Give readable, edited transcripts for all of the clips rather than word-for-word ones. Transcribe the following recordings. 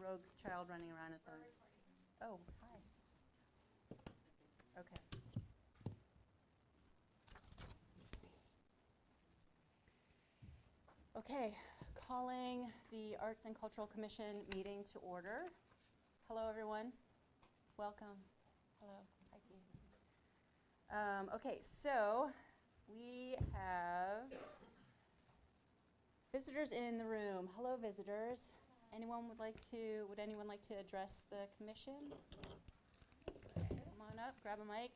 rogue child running around as a... Oh, hi. Okay. Okay, calling the Arts and Cultural Commission meeting to order. Hello, everyone. Welcome. Hello. Hi, team. Okay, so we have visitors in the room. Hello, visitors. Would anyone like to address the commission? Come on up, grab a mic.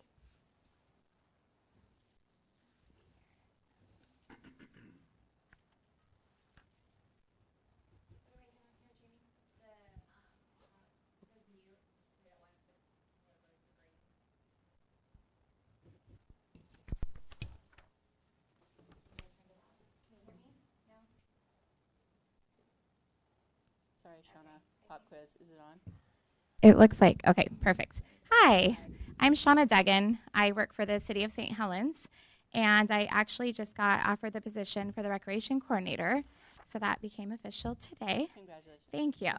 Sorry, Shauna. Pop quiz. Is it on? It looks like, okay, perfect. Hi, I'm Shauna Duggan. I work for the City of St. Helens, and I actually just got offered the position for the recreation coordinator, so that became official today. Congratulations. Thank you.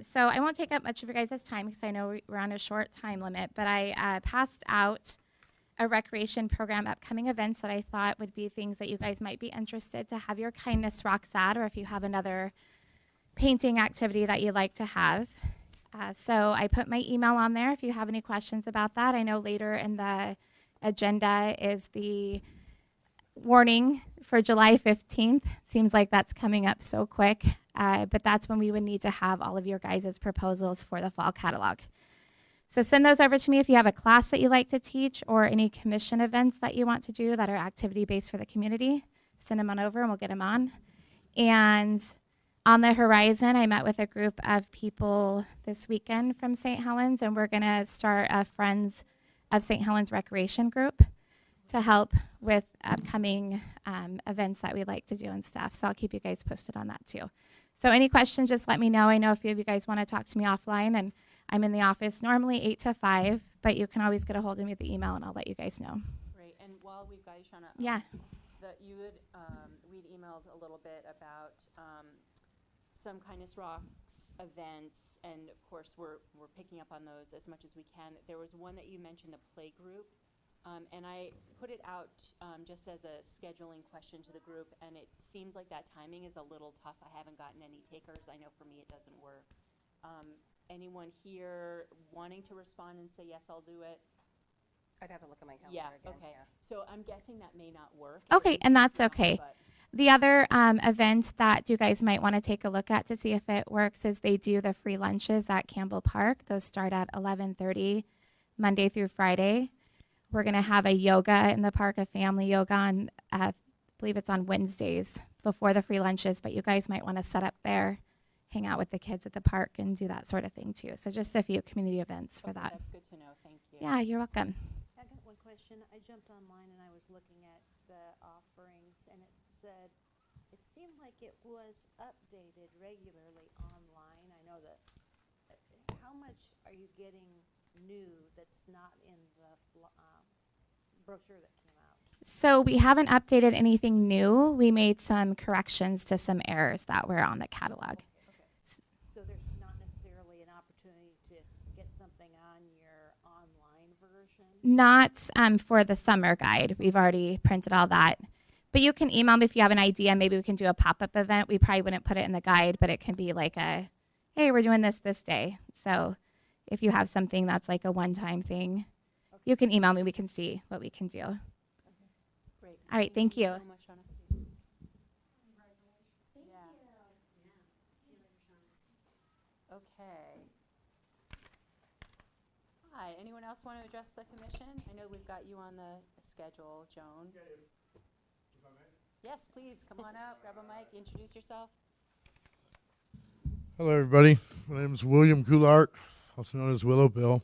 So I won't take up much of your guys' time because I know we're on a short time limit, but I passed out a recreation program, upcoming events that I thought would be things that you guys might be interested to have your Kindness Rocks at, or if you have another painting activity that you'd like to have. So I put my email on there if you have any questions about that. I know later in the agenda is the warning for July 15th. Seems like that's coming up so quick, but that's when we would need to have all of your guys' proposals for the fall catalog. So send those over to me if you have a class that you like to teach or any commission events that you want to do that are activity-based for the community. Send them on over and we'll get them on. And on the horizon, I met with a group of people this weekend from St. Helens, and we're going to start a Friends of St. Helens recreation group to help with upcoming events that we'd like to do and stuff. So I'll keep you guys posted on that too. So any questions, just let me know. I know a few of you guys want to talk to me offline, and I'm in the office normally 8 to 5, but you can always get a hold of me with the email, and I'll let you guys know. Great. And while we've got you, Shauna, Yeah. we'd emailed a little bit about some Kindness Rocks events, and of course we're picking up on those as much as we can. There was one that you mentioned, the play group, and I put it out just as a scheduling question to the group, and it seems like that timing is a little tough. I haven't gotten any takers. I know for me it doesn't work. Anyone here wanting to respond and say, yes, I'll do it? I'd have to look at my calendar again. Okay. So I'm guessing that may not work. Okay, and that's okay. But The other event that you guys might want to take a look at to see if it works is they do the free lunches at Campbell Park. Those start at 11:30 Monday through Friday. We're going to have a yoga in the park, a family yoga, on, I believe it's on Wednesdays before the free lunches, but you guys might want to set up there, hang out with the kids at the park, and do that sort of thing too. So just a few community events for that. That's good to know. Thank you. Yeah, you're welcome. I got one question. I jumped online and I was looking at the offerings, and it said it seemed like it was updated regularly online. I know that. How much are you getting new that's not in the brochure that came out? So we haven't updated anything new. We made some corrections to some errors that were on the catalog. Okay. So there's not necessarily an opportunity to get something on your online version? Not for the summer guide. We've already printed all that. But you can email me if you have an idea. Maybe we can do a pop-up event. We probably wouldn't put it in the guide, but it can be like a, hey, we're doing this day. So if you have something that's like a one-time thing, Okay. you can email me. We can see what we can do. Great. All right, thank you. So much, Shauna. Okay. Hi, anyone else want to address the commission? I know we've got you on the schedule, Joan. Yes, please, come on up, grab a mic, introduce yourself. Hello, everybody. My name is William Coulart, also known as Willow Bill.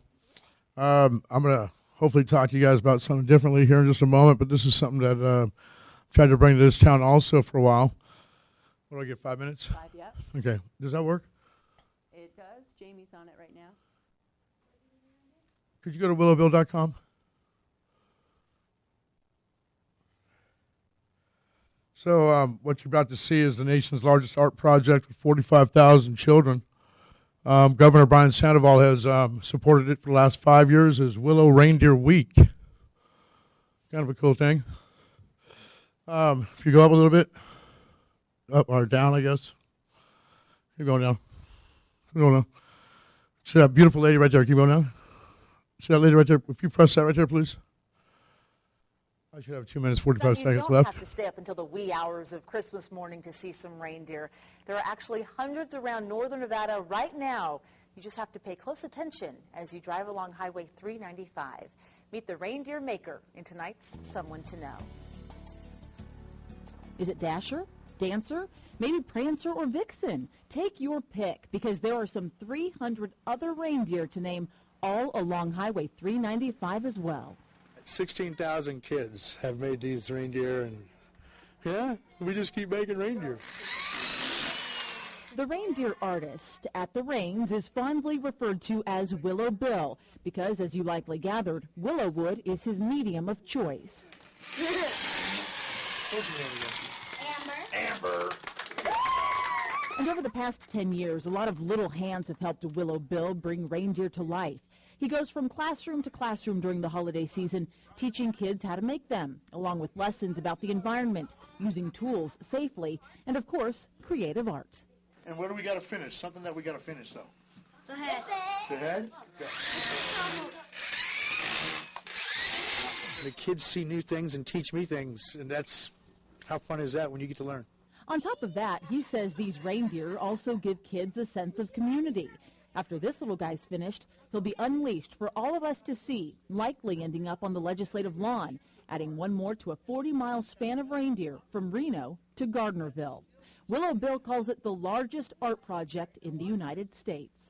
I'm going to hopefully talk to you guys about something differently here in just a moment, but this is something that I've tried to bring to this town also for a while. What do I get, 5 minutes? 5, yep, Okay. Does that work? it does. Jamie's on it right now. Could you go to willowbill.com? So what you're about to see is the nation's largest art project with 45,000 children Governor Brian Sandoval has supported it for the last 5 years as Willow Reindeer Week. Kind of a cool thing. If you go up a little bit, up or down, I guess. Keep going down. Keep going down. See that beautiful lady right there? Keep going down. See that lady right there? If you press that right there, please. I should have 2 minutes, 45 seconds don't left. have to stay up until the wee hours of Christmas morning to see some reindeer. There are actually hundreds around northern Nevada right now. You just have to pay close attention as you drive along Highway 395. Meet the reindeer maker in tonight's Someone to Know. Is it Dasher, Dancer, maybe Prancer or Vixen? Take your pick, because there are some 300 other reindeer to name all along Highway 395 as well. 16,000 kids have made these reindeer, and yeah, we just keep making reindeer. The reindeer artist at the reins is fondly referred to as Willow Bill because, as you likely gathered, willow wood is his medium of choice. Amber. And over the past 10 years, a lot of little hands have helped Willow Bill bring reindeer to life. He goes from classroom to classroom during the holiday season, teaching kids how to make them, along with lessons about the environment, using tools safely, and of course, creative art. And what do we got to finish? Something that we got to finish, though. The head. The head? The kids see new things and teach me things, and that's, how fun is that when you get to learn? On top of that, he says these reindeer also give kids a sense of community. After this little guy's finished, he'll be unleashed for all of us to see, likely ending up on the legislative lawn, adding one more to a 40-mile span of reindeer from Reno to Gardnerville. Willow Bill calls it the largest art project in the United States.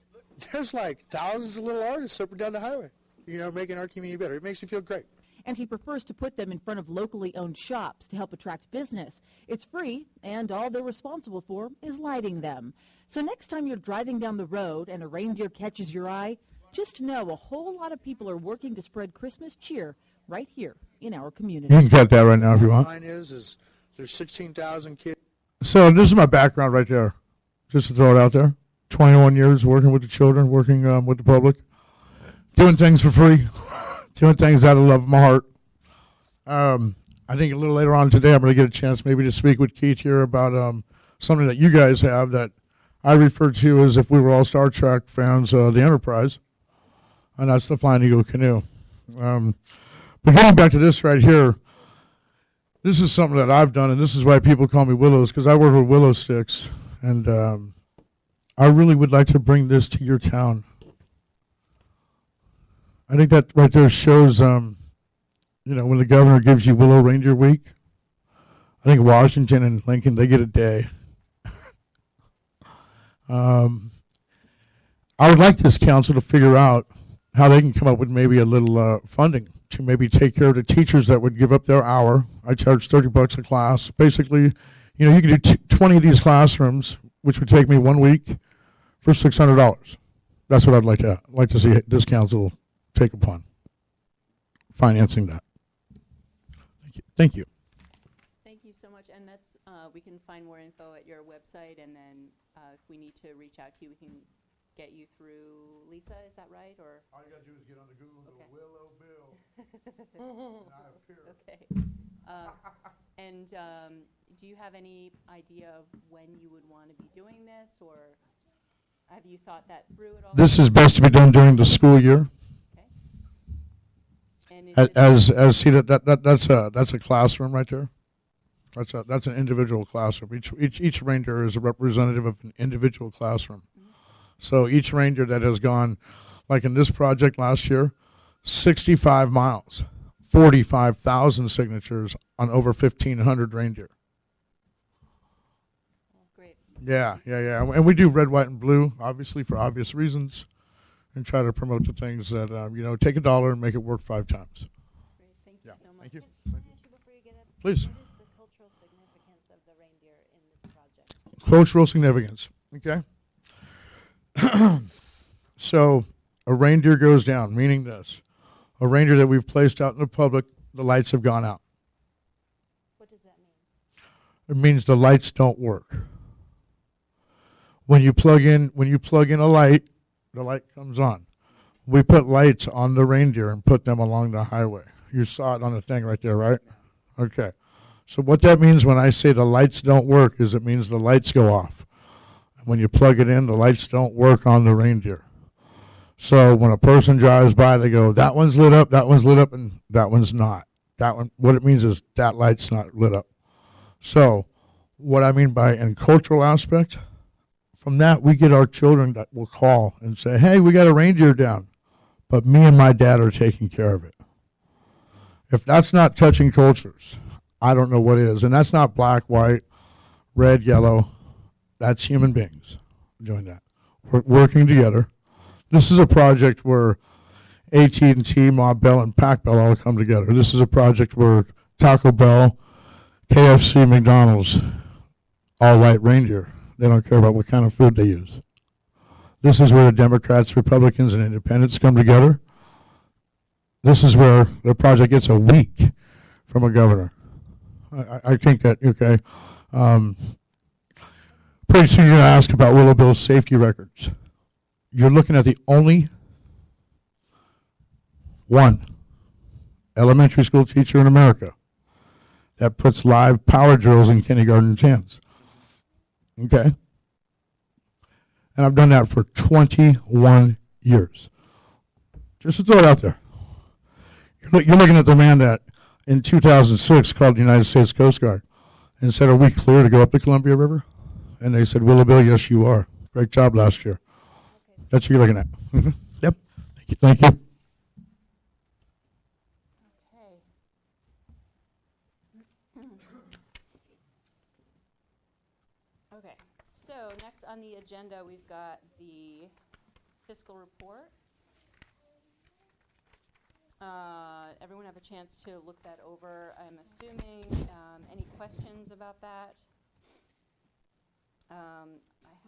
There's like thousands of little artists up and down the highway, making our community better. It makes me feel great. And he prefers to put them in front of locally owned shops to help attract business. It's free, and all they're responsible for is lighting them. So next time you're driving down the road and a reindeer catches your eye, just know a whole lot of people are working to spread Christmas cheer right here in our community. You can cut that right now if you want. Mine is there's 16,000 kids. So this is my background right there, just to throw it out there. 21 years working with the children, working with the public, doing things for free, doing things out of love of my heart. I think a little later on today I'm going to get a chance maybe to speak with Keith here about something that you guys have that I refer to as, if we were all Star Trek fans, the Enterprise, and that's the Flying Eagle canoe. But getting back to this right here, this is something that I've done, and this is why people call me Willows, because I work with willow sticks, and I really would like to bring this to your town. I think that right there shows, when the governor gives you Willow Reindeer Week, I think Washington and Lincoln, they get a day. I would like this council to figure out how they can come up with maybe a little funding to maybe take care of the teachers that would give up their hour. I charge $30 a class. Basically, you can do 20 of these classrooms, which would take me 1 week, for $600. That's what I'd like to see this council take upon, financing that. Thank you. Thank you so much. And that's, we can find more info at your website, and then if we need to reach out to you, we can get you through Lisa, is that right? Or All you got to do is get on the Google and go, Willow Bill. Okay. And do you have any idea of when you would want to be doing this, or have you thought that through at all? This is best to be done during the school year. Okay. And is this See that's a classroom right there. That's an individual classroom. Each reindeer is a representative of an individual classroom. Mm-hmm. So each reindeer that has gone, like in this project last year, 65 miles, 45,000 signatures on over 1,500 reindeer. great. Yeah. And we do red, white, and blue, obviously for obvious reasons, and try to promote the things that, take $1 and make it work 5 times. Great. Thank you Yeah. so much. Thank you. Can I ask you before you get up? Please. What is the cultural significance of the reindeer in this project? Cultural significance. Okay. So a reindeer goes down, meaning this. A reindeer that we've placed out in the public, the lights have gone out. What does that mean? It means the lights don't work. When you plug in a light the light comes on. We put lights on the reindeer and put them along the highway. You saw it on the thing right there, right? Okay. So what that means when I say the lights don't work is it means the lights go off. When you plug it in, the lights don't work on the reindeer. So when a person drives by, they go, that one's lit up, and that one's not. That one, what it means is that light's not lit up. So what I mean by in cultural aspect, from that we get our children that will call and say, hey, we got a reindeer down, but me and my dad are taking care of it. If that's not touching cultures, I don't know what is. And that's not black, white, red, yellow. That's human beings doing that. We're working together. This is a project where AT&T, Ma Bell, and Pac Bell all come together. This is a project where Taco Bell, KFC, McDonald's all light reindeer. They don't care about what kind of food they use. This is where the Democrats, Republicans, and Independents come together. This is where the project gets a week from a governor. I think that, okay. Pretty soon you're going to ask about Willow Bill's safety records. You're looking at the only one elementary school teacher in America that puts live power drills in kindergarten's hands. Okay? And I've done that for 21 years. Just to throw it out there. You're looking at the man that in 2006 called the United States Coast Guard and said, are we clear to go up the Columbia River? And they said, Willow Bill, yes, you are. Great job last year. Okay. That's what you're looking at. Mm-hmm. Yep. Thank you. Thank you. Okay. Okay, so next on the agenda, we've got the fiscal report. Everyone have a chance to look that over, I'm assuming. Any questions about that? I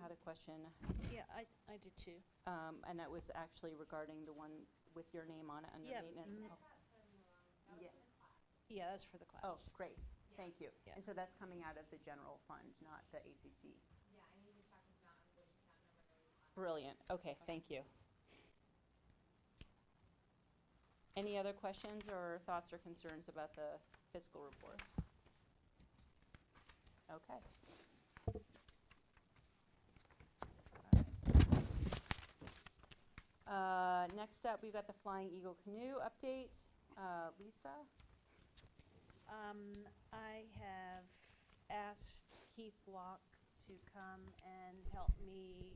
had a question, Yeah, I did too. and that was actually regarding the one with your name on it under Yeah, maintenance. Yeah. Yeah, that's for the class. Oh, great, thank you. Yeah. And so that's coming out of the general fund, not the ACC? Brilliant, okay, thank you. Any other questions or thoughts or concerns about the fiscal report? Okay. Next up, we've got the Flying Eagle Canoe update. Lisa? I have asked Keith Locke to come and help me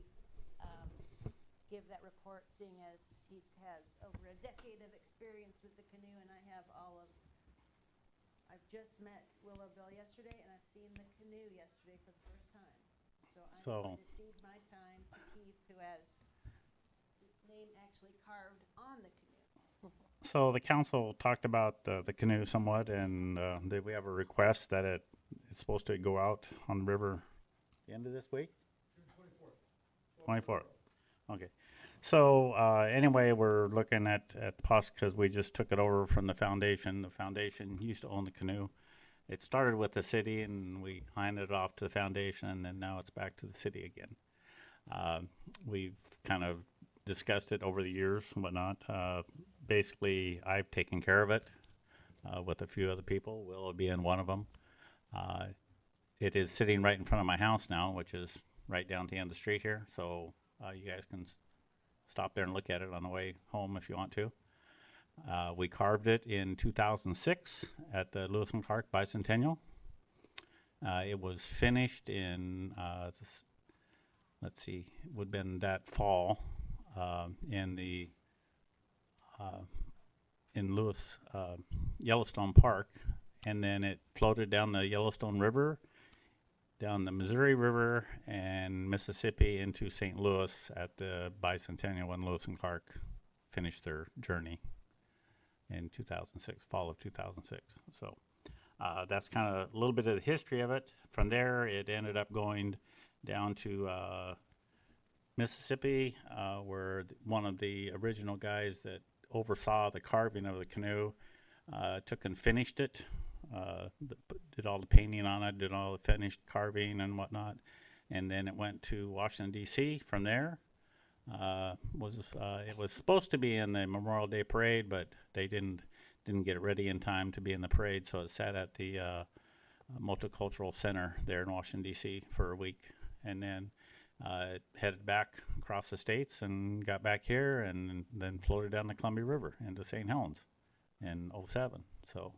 give that report, seeing as he has over a decade of experience with the canoe, and I have I've just met Willow Bill yesterday, and I've seen the canoe yesterday for the first time. So I'm going to cede my time to Keith, who has his name actually carved on the canoe. So the council talked about the canoe somewhat, and we have a request that it's supposed to go out on the river the end of this week? 24th. Okay. So anyway, we're looking at because we just took it over from the foundation. The foundation used to own the canoe. It started with the city, and we handed it off to the foundation, and then now it's back to the city again. We've kind of discussed it over the years and whatnot. Basically, I've taken care of it with a few other people, Willow being one of them. It is sitting right in front of my house now, which is right down at the end of the street here. So you guys can stop there and look at it on the way home if you want to. We carved it in 2006 at the Lewis and Clark Bicentennial. It was finished in, let's see, it would have been that fall in Lewis, Yellowstone Park. And then it floated down the Yellowstone River, down the Missouri River and Mississippi into St. Louis at the Bicentennial when Lewis and Clark finished their journey in 2006, fall of 2006. So that's kind of a little bit of the history of it. From there, it ended up going down to Mississippi, where one of the original guys that oversaw the carving of the canoe took and finished it. Did all the painting on it, did all the finished carving and whatnot, and then it went to Washington, D.C. from there. it was supposed to be in the Memorial Day parade, but they didn't get it ready in time to be in the parade, so it sat at the Multicultural Center there in Washington D.C. for a week, and then it headed back across the states and got back here, and then floated down the Columbia River into St. Helens in '07. So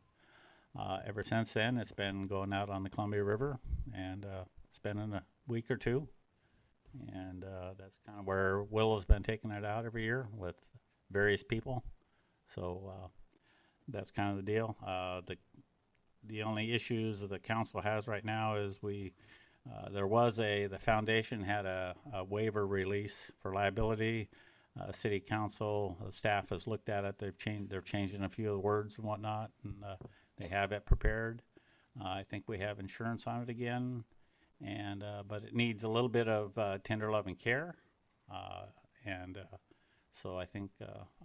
ever since then, it's been going out on the Columbia River and spending a week or two. And that's kind of where Willow's been taking it out every year with various people. So that's kind of the deal. The only issues the council has right now is the foundation had a waiver release for liability. City council, staff has looked at it. They're changing a few of the words and whatnot, and they have it prepared. I think we have insurance on it again. But it needs a little bit of tender love and care, so I think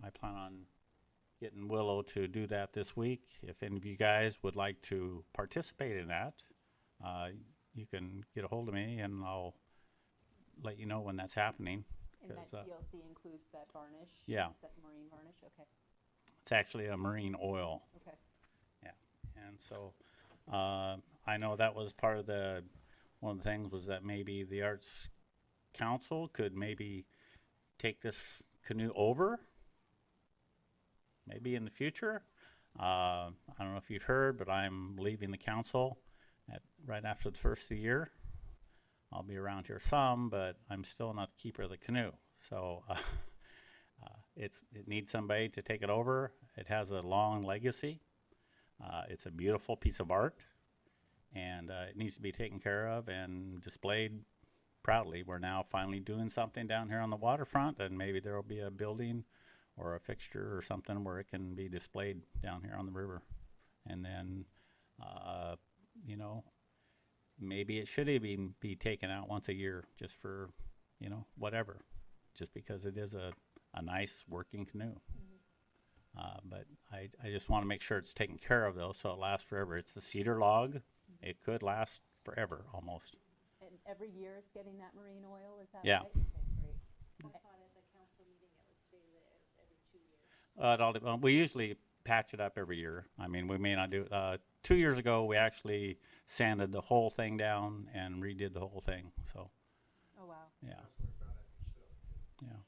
I plan on getting Willow to do that this week. If any of you guys would like to participate in that, you can get a hold of me and I'll let you know when that's happening. And that TLC includes that varnish? Yeah. Is that marine varnish? Okay. It's actually a marine oil. Okay. Yeah, and so I know that was part of one of the things was that maybe the Arts Council could maybe take this canoe over, maybe in the future. I don't know if you've heard, but I'm leaving the council right after the first of the year. I'll be around here some, but I'm still not the keeper of the canoe. So it needs somebody to take it over. It has a long legacy. It's a beautiful piece of art. And it needs to be taken care of and displayed proudly. We're now finally doing something down here on the waterfront, and maybe there will be a building or a fixture or something where it can be displayed down here on the river. And then, maybe it should even be taken out once a year just for, whatever, just because it is a nice working canoe. But I just want to make sure it's taken care of, though, so it lasts forever. It's the cedar log. It could last forever, almost. And every year it's getting that marine oil, is that Yeah. right? Okay, great. I thought at the council meeting it was stated that it was every 2 years. We usually patch it up every year. I mean, we may not do 2 years ago, we actually sanded the whole thing down and redid the whole thing. So, Oh, wow. yeah. Yeah.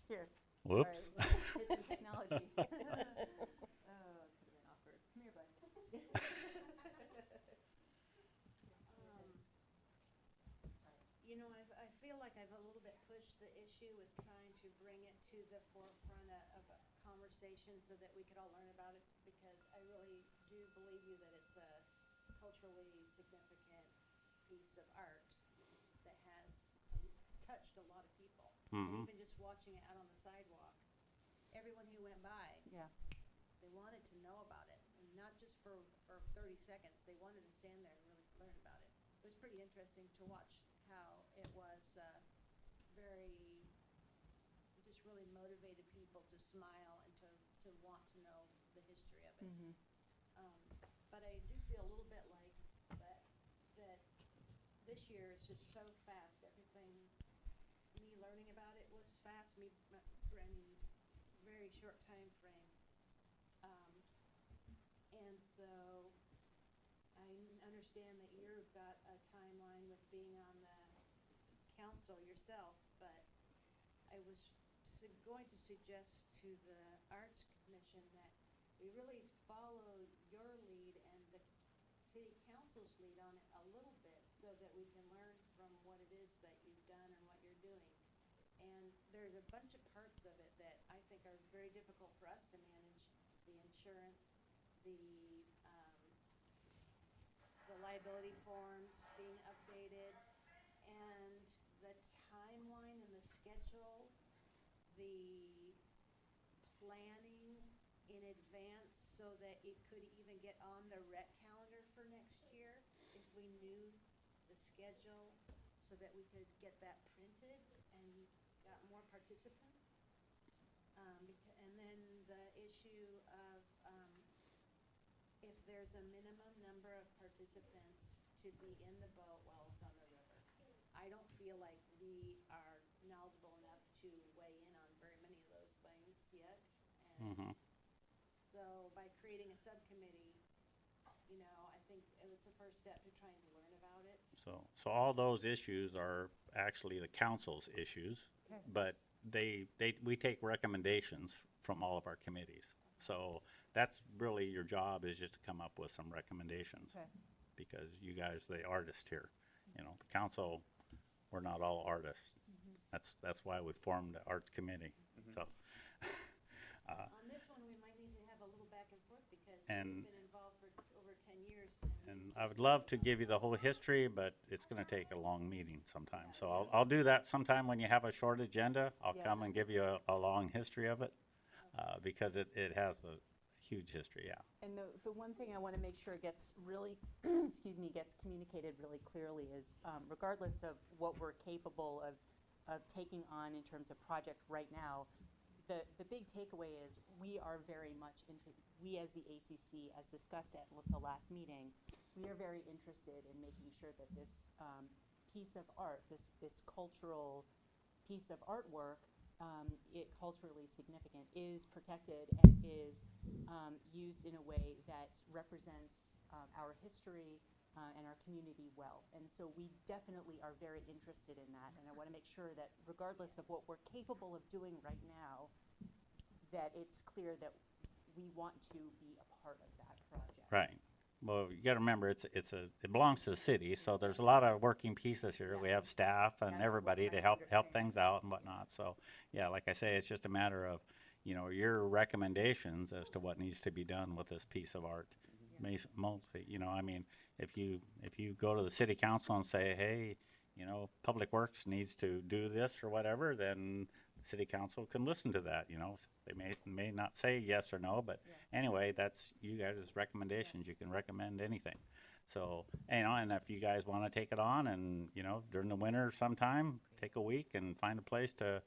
Here. Whoops. Sorry, hidden technology. Oh, it could have been awkward. Come here, bud. I feel like I've a little bit pushed the issue with trying to bring it to the forefront of a conversation so that we could all learn about it, because I really do believe you that it's a culturally significant piece of art that has touched a lot of people. Mhm. Even just watching it out on the sidewalk, everyone who went by, Yeah. they wanted to know about it, and not just for 30 seconds. They wanted to stand there and really learn about it. It was pretty interesting to watch how it was just really motivated people to smile and to want to know the history of it. Mm-hmm. But I do feel a little bit like that this year is just so fast. Everything, me learning about it was fast. Very short time frame. And so I understand that you've got a timeline with being on the council yourself, but I was going to suggest to the Arts Commission that we really follow your lead and the city council's lead on it a little bit, so that we can learn from what it is that you've done and what you're doing. And there's a bunch of parts of it that I think are very difficult for us to manage: the insurance, the liability forms being updated, and the timeline and the schedule, the planning in advance so that it could even get on the rec calendar for next year if we knew the schedule, so that we could get that printed and got more participants. And then the issue of, if there's a minimum number of participants to be in the boat while it's on the river. I don't feel like we are knowledgeable enough to weigh in on very many of those things yet. And so by creating a subcommittee, you know, I think it was the first step to trying to learn about it. So all those issues are actually the council's issues, but we take recommendations from all of our committees. So that's really your job, is just to come up with some recommendations. Okay. Because you guys, the artists here, you know, the council, we're not all artists. That's why we formed the arts committee. So. On this one, we might need to have a little back and forth because And- we've been involved for over 10 years. And I would love to give you the whole history, but it's gonna take a long meeting sometime. So I'll do that sometime when you have a short agenda. I'll come and give you a long history of it, because it has a huge history, yeah. And the one thing I want to make sure gets really, excuse me, gets communicated really clearly is, regardless of what we're capable of taking on in terms of project right now, the big takeaway is we are very much we as the ACC, as discussed at the last meeting, we are very interested in making sure that this piece of art, this cultural piece of artwork, it culturally significant, is protected and is used in a way that represents our history and our community well. And so we definitely are very interested in that, and I want to make sure that regardless of what we're capable of doing right now, that it's clear that we want to be a part of that project. Right. Well, you gotta remember, it belongs to the city, so there's a lot of working pieces here. We have staff and everybody to help things out and whatnot. So, yeah, like I say, it's just a matter of, you know, your recommendations as to what needs to be done with this piece of art. Mostly, you know, I mean, if you go to the city council and say, hey, you know, Public Works needs to do this or whatever, then the city council can listen to that, you know. They may not say yes or no, but anyway, that's you guys' recommendations. You can recommend anything. So, you know, and if you guys want to take it on and, you know, during the winter sometime, take a week and find a place to,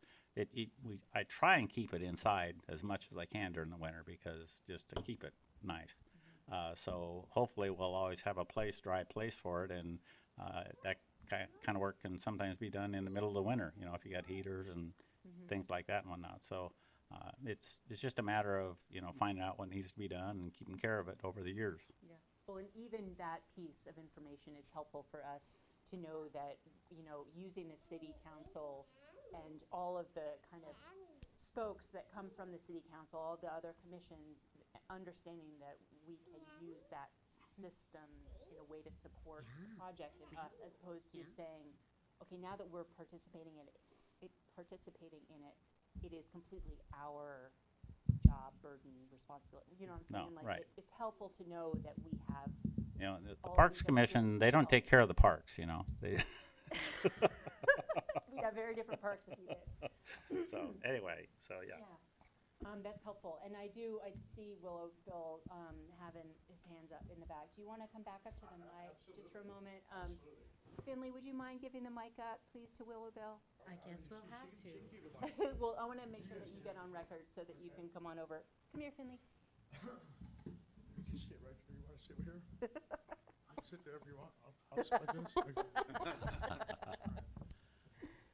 I try and keep it inside as much as I can during the winter, because just to keep it nice. So hopefully we'll always have a dry place for it, and that kind of work can sometimes be done in the middle of the winter, you know, if you got heaters and things like that and whatnot. So it's just a matter of, you know, finding out what needs to be done and keeping care of it over the years. Yeah. Well, and even that piece of information is helpful for us to know that, you know, using the city council and all of the kind of spokes that come from the city council, all the other commissions, understanding that we can use that system in a way to support the project and us, as opposed to saying, okay, now that we're participating in it, it is completely our job, burden, responsibility. You know what I'm saying? No, like right. It's helpful to know that we have. You know, the all Parks these Commission, influences they don't take care of the parks, you know. They We got very different parks if you did. So anyway, yeah. That's helpful. And I see Willow Bill having his hands up in the back. Do you want to come back up to the mic just for a moment? Finley, would you mind giving the mic up, please, to Willow Bill? I guess we'll have to. Well, I want to make sure that you get on record so that you can come on over. Come here, Finley. You sit right here. You want to sit here? I can sit there if you want. I'll sit like this. Okay.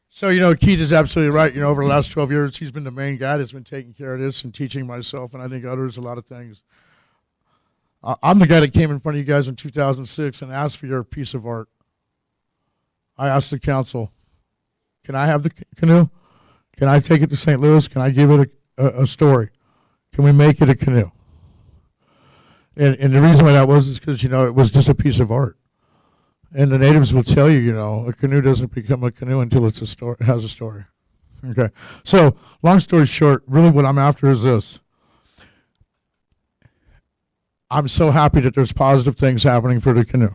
So, you know, Keith is absolutely right. You know, over the last 12 years, he's been the main guy that's been taking care of this and teaching myself, and I think others, a lot of things. I'm the guy that came in front of you guys in 2006 and asked for your piece of art. I asked the council, can I have the canoe? Can I take it to St. Louis? Can I give it a story? Can we make it a canoe? And the reason why that was is because, you know, it was just a piece of art. And the natives will tell you, you know, a canoe doesn't become a canoe until it's it has a story. Okay. So, long story short, really what I'm after is this. I'm so happy that there's positive things happening for the canoe.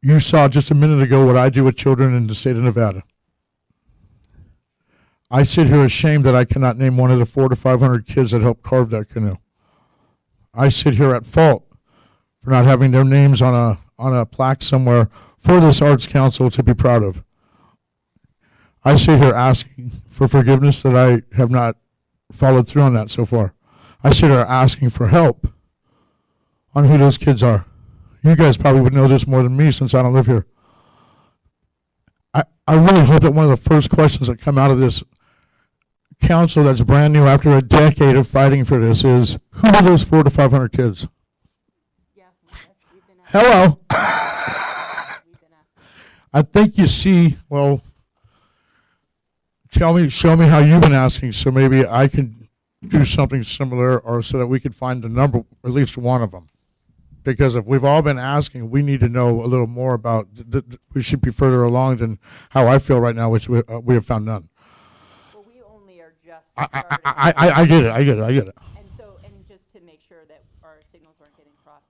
You saw just a minute ago what I do with children in the state of Nevada. I sit here ashamed that I cannot name one of the 400 to 500 kids that helped carve that canoe. I sit here at fault for not having their names on a plaque somewhere for this Arts Council to be proud of. I sit here asking for forgiveness that I have not followed through on that so far. I sit here asking for help on who those kids are. You guys probably would know this more than me since I don't live here. I really hope that one of the first questions that come out of this council that's brand new after a decade of fighting for this is, who are those 400 to 500 kids? Yeah, we've been asking. Hello. We've been asking. I think you see, well, show me how you've been asking, so maybe I can do something similar, or so that we could find the number, at least one of them. Because if we've all been asking, we need to know a little more about, we should be further along than how I feel right now, which we have found none. Well, we only are just I starting. get it. And so, and just to make sure that our signals weren't getting crossed,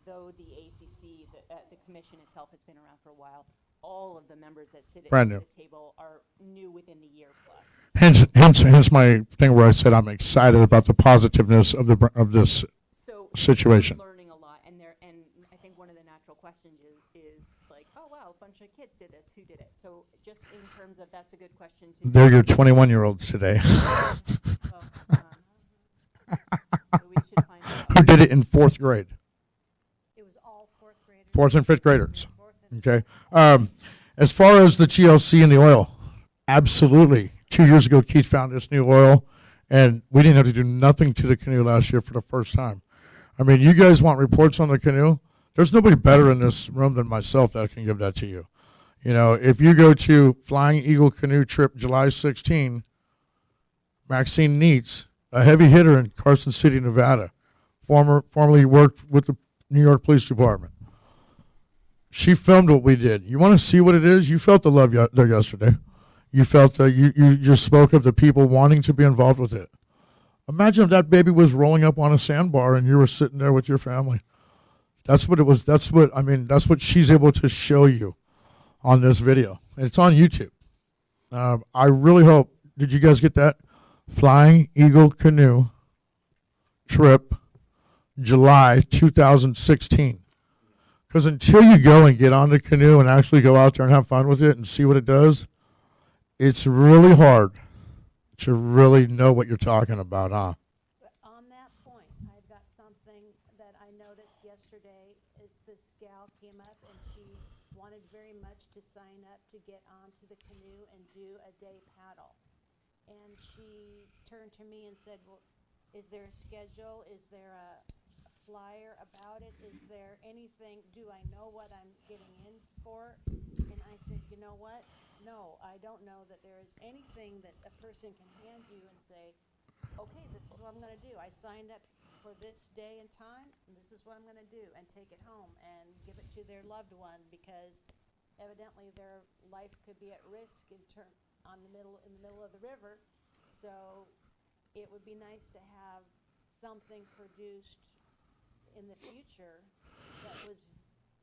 though the ACC, the commission itself has been around for a while, all of the members that sit Brand at new. this table are new within the year plus. Hence my thing where I said I'm excited about the positiveness of this So situation. we're learning a lot, and I think one of the natural questions is like, oh wow, a bunch of kids did this. Who did it? So just in terms of, that's a good question to. They're your 21-year-olds today. So we should find out. Who did it in 4th grade? It was all fourth graders. 4th and 5th graders. Fourth and Okay. As far as the TLC and the oil, absolutely. 2 years ago, Keith found this new oil, and we didn't have to do nothing to the canoe last year for the first time. I mean, you guys want reports on the canoe? There's nobody better in this room than myself that can give that to you. You know, if you go to Flying Eagle Canoe Trip July 16, Maxine Neitz, a heavy hitter in Carson City, Nevada, formerly worked with the New York Police Department. She filmed what we did. You want to see what it is? You felt the love there yesterday. You felt you just spoke of the people wanting to be involved with it. Imagine if that baby was rolling up on a sandbar and you were sitting there with your family. That's what it was. That's what she's able to show you on this video. And it's on YouTube. I really hope, did you guys get that? Flying Eagle Canoe Trip, July 2016. Because until you go and get on the canoe and actually go out there and have fun with it and see what it does, it's really hard to really know what you're talking about, huh? But on that point, I've got something that I noticed yesterday. Is this gal came up and she wanted very much to sign up to get onto the canoe and do a day paddle. And she turned to me and said, well, is there a schedule? Is there a flyer about it? Is there anything? Do I know what I'm getting in for? And I said, you know what? No, I don't know that there is anything that a person can hand you and say, okay, this is what I'm going to do. I signed up for this day and time, and this is what I'm going to do, and take it home and give it to their loved one, because evidently their life could be at risk in the middle of the river. So it would be nice to have something produced in the future that was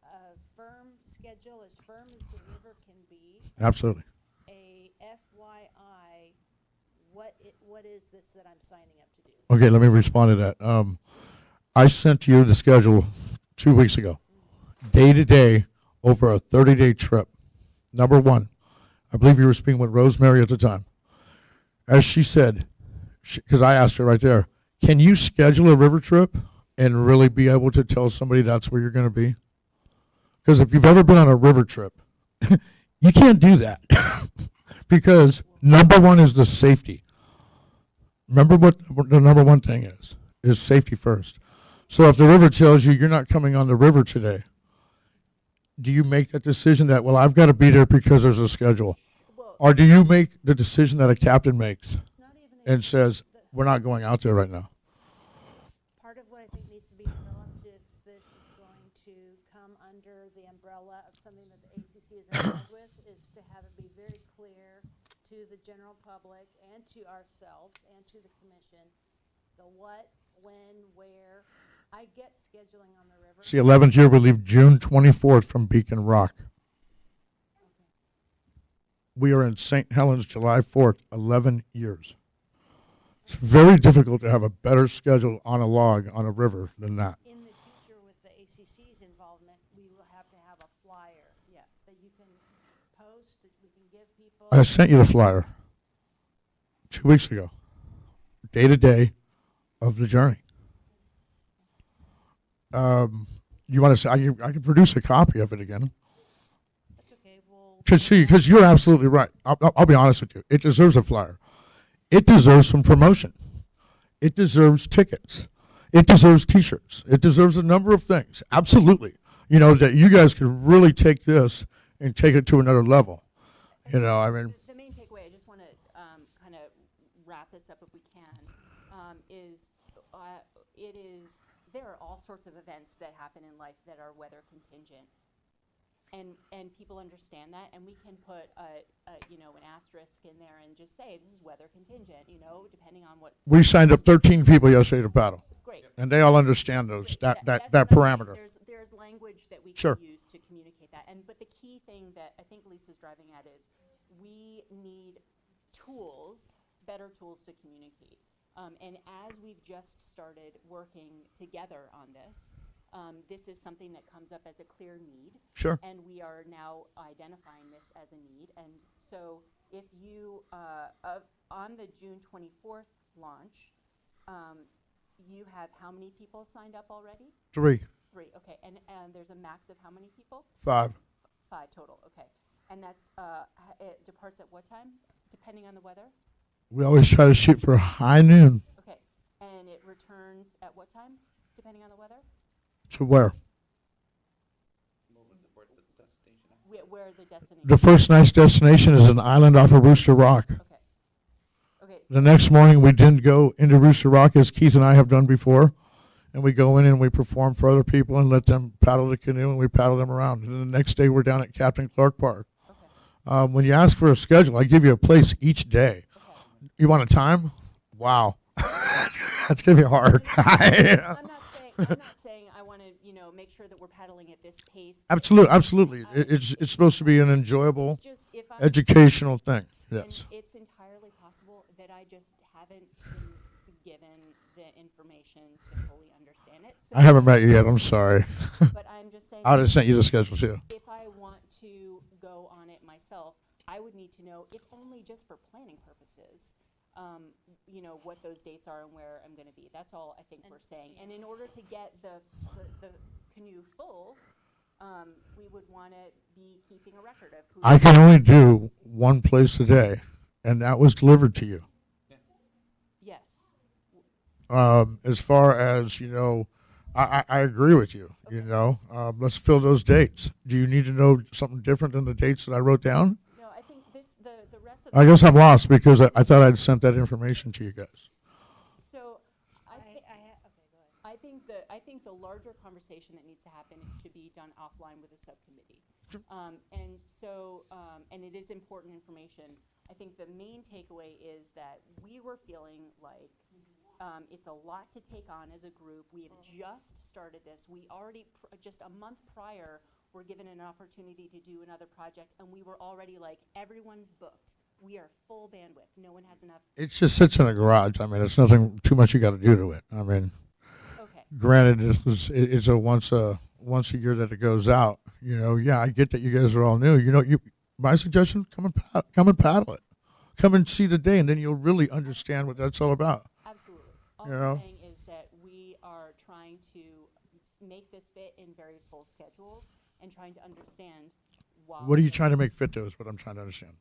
a firm schedule, as firm as the river can be. Absolutely. A FYI, what is this that I'm signing up to do? Okay, let me respond to that. I sent you the schedule 2 weeks ago, day to day, over a 30-day trip. Number one, I believe you were speaking with Rosemary at the time. As she said, because I asked her right there, can you schedule a river trip and really be able to tell somebody that's where you're going to be? Because if you've ever been on a river trip, you can't do that. Because number one is the safety. Remember what the number one thing is safety first. So if the river tells you you're not coming on the river today, do you make that decision that, well, I've got to be there because there's a schedule? Well, Or do you make the decision that a captain makes Not even a- and says, we're not going out there right now? Part of what I think needs to be developed, if this is going to come under the umbrella of something that the ACC is involved with, is to have it be very clear to the general public and to ourselves and to the commission, the what, when, where. I get scheduling on the river. It's the 11th year we leave June 24th from Beacon Rock. We are in St. Helens July 4th, 11 years. It's very difficult to have a better schedule on a log on a river than that. In the future, with the ACC's involvement, we will have to have a flyer. Yeah. That you can post, that we can give people. I sent you the flyer 2 weeks ago. day to day of the journey. You want to say I can produce a copy of it again? That's okay, we'll. Because you're absolutely right. I'll be honest with you. It deserves a flyer. It deserves some promotion. It deserves tickets. It deserves T-shirts. It deserves a number of things. Absolutely. You know, that you guys could really take this and take it to another level. You know, I mean, The main takeaway, I just want to kind of wrap this up if we can, is there are all sorts of events that happen in life that are weather contingent. And people understand that, and we can put an asterisk in there and just say this is weather contingent, depending on what. we signed up 13 people yesterday to paddle, Great. and they all understand those Great. that That's what I'm saying. parameter. There's language that we Sure. can use to communicate that, but the key thing that I think Lisa's driving at is we need tools, better tools to communicate. And as we've just started working together on this, this is something that comes up as a clear need. Sure. And we are now identifying this as a need. And so if you, on the June 24th launch, you have how many people signed up already? 3, 3, okay. And there's a max of how many people? 5. 5 total, okay. And that's, it departs at what time, depending on the weather? We always try to shoot for high noon. Okay. And it returns at what time, depending on the weather? To where? Where is the destination? The first night's destination is an island off of Rooster Rock. Okay. Okay. The next morning, we didn't go into Rooster Rock as Keith and I have done before, and we go in and we perform for other people and let them paddle the canoe, and we paddle them around. And then the next day, we're down at Captain Clark Park. Okay. When you ask for a schedule, I give you a place each day. Okay. You want a time? Wow. That's going to be hard. I'm not saying I want to, make sure that we're paddling at this pace. Absolutely. It's supposed to be an enjoyable, Just if I'm educational thing. And Yes. it's entirely possible that I just haven't been given the information to fully understand it. So I haven't met you yet. I'm sorry. But I'm just saying, I would have sent you the schedule too. if I want to go on it myself, I would need to know, if only just for planning purposes, what those dates are and where I'm going to be. That's all I think we're saying. And in order to get the canoe full, we would want to be keeping a record of who. I can only do one place a day, and that was delivered to you. Yes. As far as, I agree with you, let's fill those dates. Do you need to know something different than the dates that I wrote down? No, I think the rest of I guess I'm lost because I thought I'd sent that information to you guys. So Okay, go ahead. I think the larger conversation that needs to happen should be done offline with the subcommittee. Sure. And it is important information. I think the main takeaway is that we were feeling like it's a lot to take on as a group. We have just started this. We already, just a month prior, were given an opportunity to do another project, and we were already like, everyone's booked. We are full bandwidth. No one has enough. It just sits in a garage. I mean, it's nothing too much you got to do to it. I mean, Okay. granted, it's a once a year that it goes out. Yeah, I get that you guys are all new. My suggestion: come and paddle it, come and see the day, and then you'll really understand what that's all about. Absolutely. All You I'm know? saying is that we are trying to make this fit in very full schedules and trying to understand why. What are you trying to make fit to? Is what I'm trying to understand.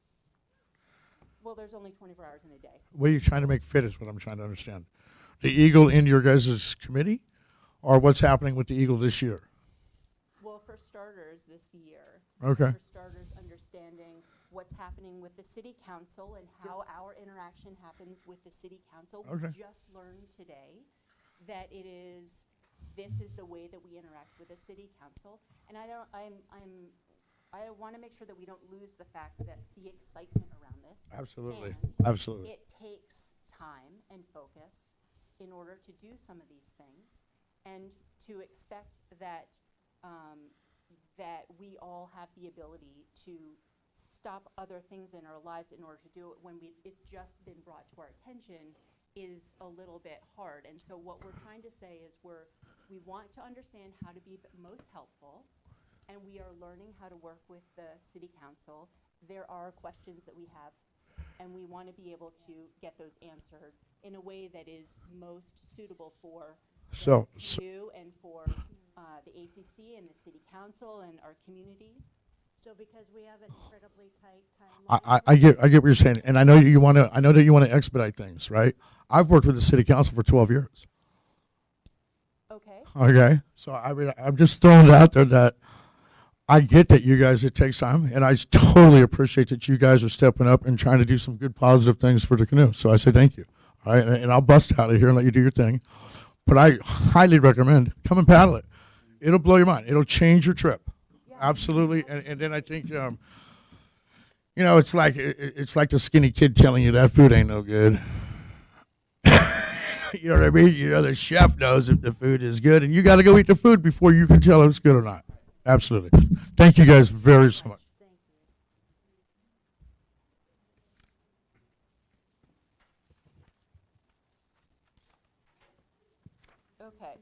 Well, there's only 24 hours in a day. What are you trying to make fit? Is what I'm trying to understand. The Eagle in your guys' committee, or what's happening with the Eagle this year? Well, for starters, this year. Okay. For starters, understanding what's happening with the city council and how our interaction happens with the city council. Okay. We just learned today that this is the way that we interact with the city council. And I want to make sure that we don't lose the fact that the excitement around this. Absolutely. And Absolutely. it takes time and focus in order to do some of these things, and to expect that that we all have the ability to stop other things in our lives in order to do it when it's just been brought to our attention is a little bit hard. And so what we're trying to say is we want to understand how to be most helpful, and we are learning how to work with the city council. There are questions that we have, and we want to be able to get those answered in a way that is most suitable for So, you and for the ACC and the city council and our community. So because we have an incredibly tight timeline. I get what you're saying, and I know you want to. I know that you want to expedite things, right? I've worked with the city council for 12 years. Okay. Okay, so I'm just throwing it out there that I get that you guys, it takes time, and I totally appreciate that you guys are stepping up and trying to do some good, positive things for the canoe. So I say thank you. All right, and I'll bust out of here and let you do your thing. But I highly recommend come and paddle it. It'll blow your mind. It'll change your trip. Yeah. Absolutely. And then I think, it's like the skinny kid telling you that food ain't no good. You know what I mean? The chef knows if the food is good, and you got to go eat the food before you can tell if it's good or not. Absolutely. Thank you guys very so much. Thank you. Okay.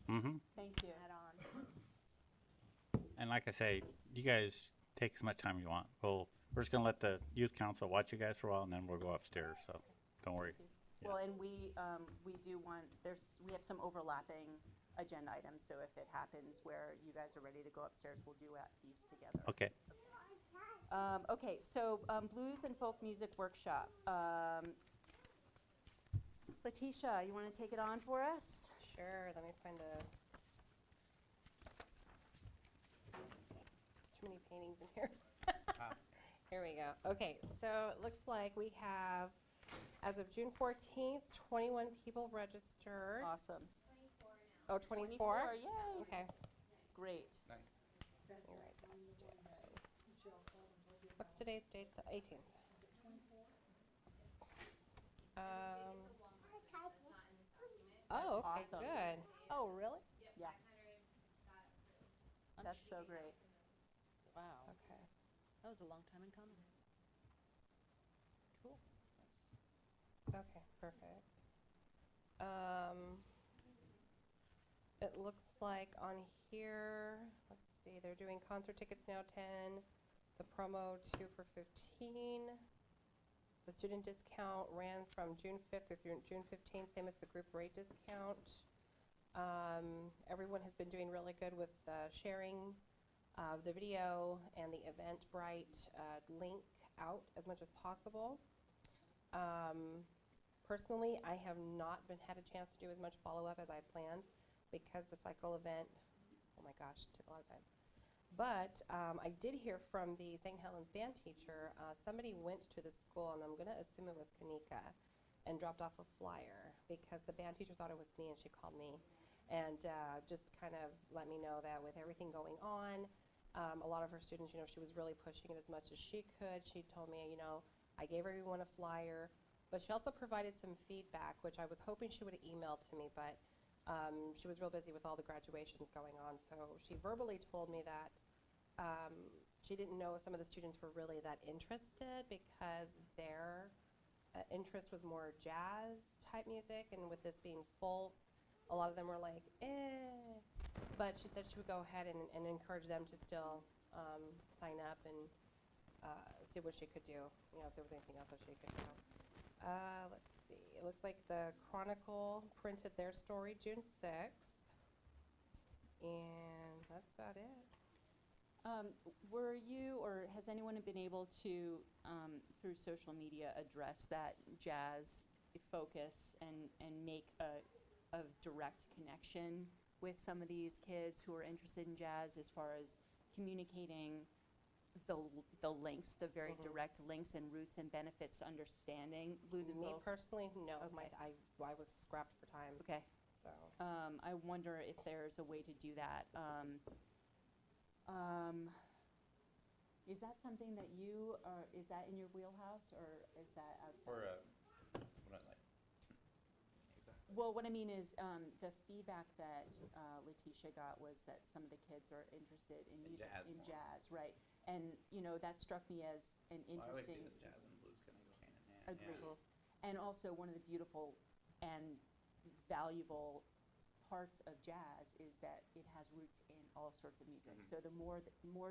Mm-hmm. Thank you. Add on. And like I say, you guys take as much time you want. We're just gonna let the youth council watch you guys for a while, and then we'll go upstairs. So don't worry. Yeah. Well, and we do want, we have some overlapping agenda items, so if it happens where you guys are ready to go upstairs, we'll do these together. Okay. Okay, so blues and folk music workshop. Letitia, you want to take it on for us? Sure, let me find too many paintings in here. Here we go. Okay, so it looks like we have, as of June 14th, 21 people registered. Awesome. Oh, 24? Yay. Okay. Great. Let me write that down. What's today's date? The 18th. Oh, okay, Awesome. good. Oh, really? Yeah. That's so great. Wow. Okay. That was a long time in coming. Cool. Okay, perfect. It looks like on here, let's see, they're doing concert tickets now 10, the promo 2 for 15. The student discount ran from June 5th through June 15th, same as the group rate discount. Everyone has been doing really good with sharing the video and the Eventbrite link out as much as possible. Personally, I have not had a chance to do as much follow-up as I planned because the cycle event, oh my gosh, took a lot of time. But I did hear from the St. Helens band teacher, somebody went to the school, and I'm going to assume it was Kanika, and dropped off a flyer because the band teacher thought it was me, and she called me and just kind of let me know that with everything going on, a lot of her students, she was really pushing it as much as she could. She told me, I gave everyone a flyer, but she also provided some feedback, which I was hoping she would have emailed to me, but she was real busy with all the graduations going on. So she verbally told me that she didn't know some of the students were really that interested because their interest was more jazz type music, and with this being folk, a lot of them were like, eh. But she said she would go ahead and encourage them to still sign up and see what she could do, if there was anything else that she could do. Let's see. It looks like the Chronicle printed their story June 6th. And that's about it. Were you, or has anyone been able to, through social media, address that jazz focus and make a direct connection with some of these kids who are interested in jazz as far as communicating the links, the very direct links and roots and benefits to understanding blues and Me folk? personally, no. Okay. I was scrapped for time. Okay. So I wonder if there's a way to do that. Is that something that is that in your wheelhouse, or is that outside? Well, what I mean is, the feedback that Letitia got was that some of the kids are interested in music, in jazz, right? And that struck me as an interesting. I always say that jazz and blues kind of go hand in hand. Agreed. Yeah. And also, one of the beautiful and valuable parts of jazz is that it has roots in all sorts of music. So the more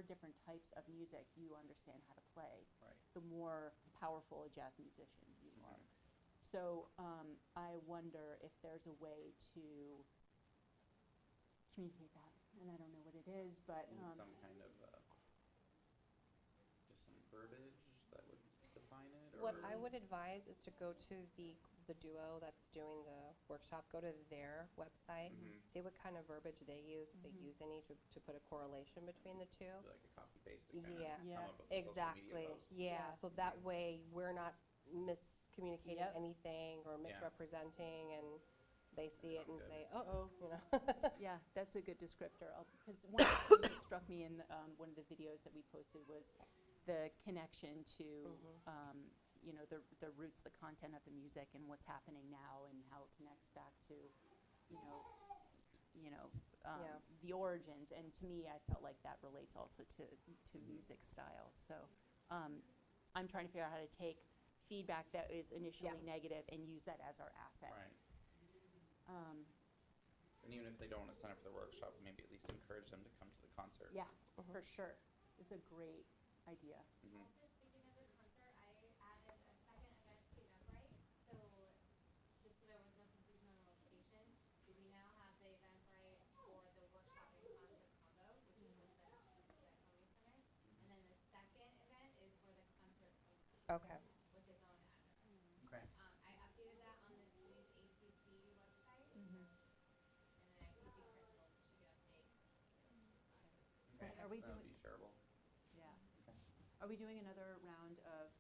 different types of music you understand how to play, Right. the more powerful a jazz musician you are. So I wonder if there's a way to communicate that, and I don't know what it is, but Some kind of, just some verbiage that would define it, or? What I would advise is to go to the duo that's doing the workshop, go to their website, see what kind of verbiage they use, if they use any to put a correlation between the two. Do like a copy paste to kind Yeah, of come up with a social media exactly. post. Yeah, so that way we're not miscommunicating Yep. anything or Yeah. misrepresenting, and they see it and sounds say, uh-oh, you know. yeah, that's a good descriptor. Because one of the things that struck me in one of the videos that we posted was the connection to, you know, the roots, the content of the music, and what's happening now, and how it connects back to, you know, Yeah. the origins. And to me, I felt like that relates also to music style. So I'm trying to figure out how to take feedback that is initially negative and use that as our asset. Right. And even if they don't want to sign up for the workshop, maybe at least encourage them to come to the concert. Yeah, for sure. It's a great idea. Mhm. Speaking of the concert, I added a second event to Eventbrite. So just so there was no confusion on the location, we now have the Eventbrite for the workshop and concert combo, which is with the Comedy Center. And then the second event is for the concert complete. Okay. With its own address. Okay. I updated that on the city's ACC website. And then I CC Crystal so she could update. Okay. Are we That'll doing- be shareable. Yeah. Okay. Are we doing another round of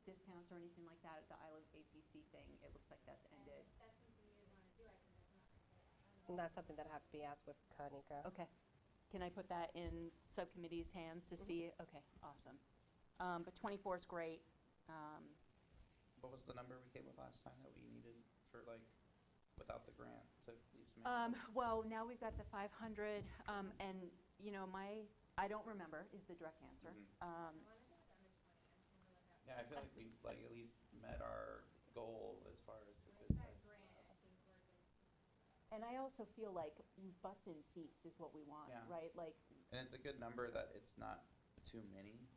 discounts or anything like that at the Isle of ACC thing? It looks like that's ended. That's something you want to do, I can definitely. And that's something that have to be asked with Kanika. Okay. Can I put that in subcommittee's hands to see? Okay, awesome. But 24 is great. What was the number we came with last time that we needed for like, without the grant to at least make it? Well, now we've got the 500, and, you know, I don't remember is the direct answer. Yeah, I feel like we've like at least met our goal as far as the good size. And I also feel like butts in seats is what we want, Yeah. right? Like, And it's a good number that it's not too many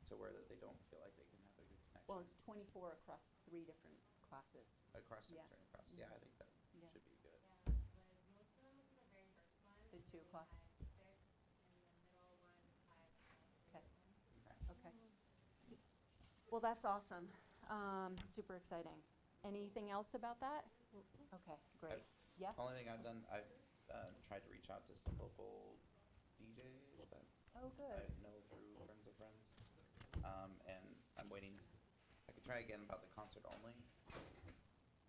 to where that they don't feel like they can have a good connection. well, it's 24 across 3 different classes. Across, yeah. across. Yeah, I think that Yeah. should be good. The 2 o'clock. Okay. Okay. Well, that's awesome. Super exciting. Anything else about that? Okay, great. Yeah? Only thing I've done, I've tried to reach out to some local DJs that Oh, I good. know through friends of friends. And I'm waiting, I could try again about the concert only,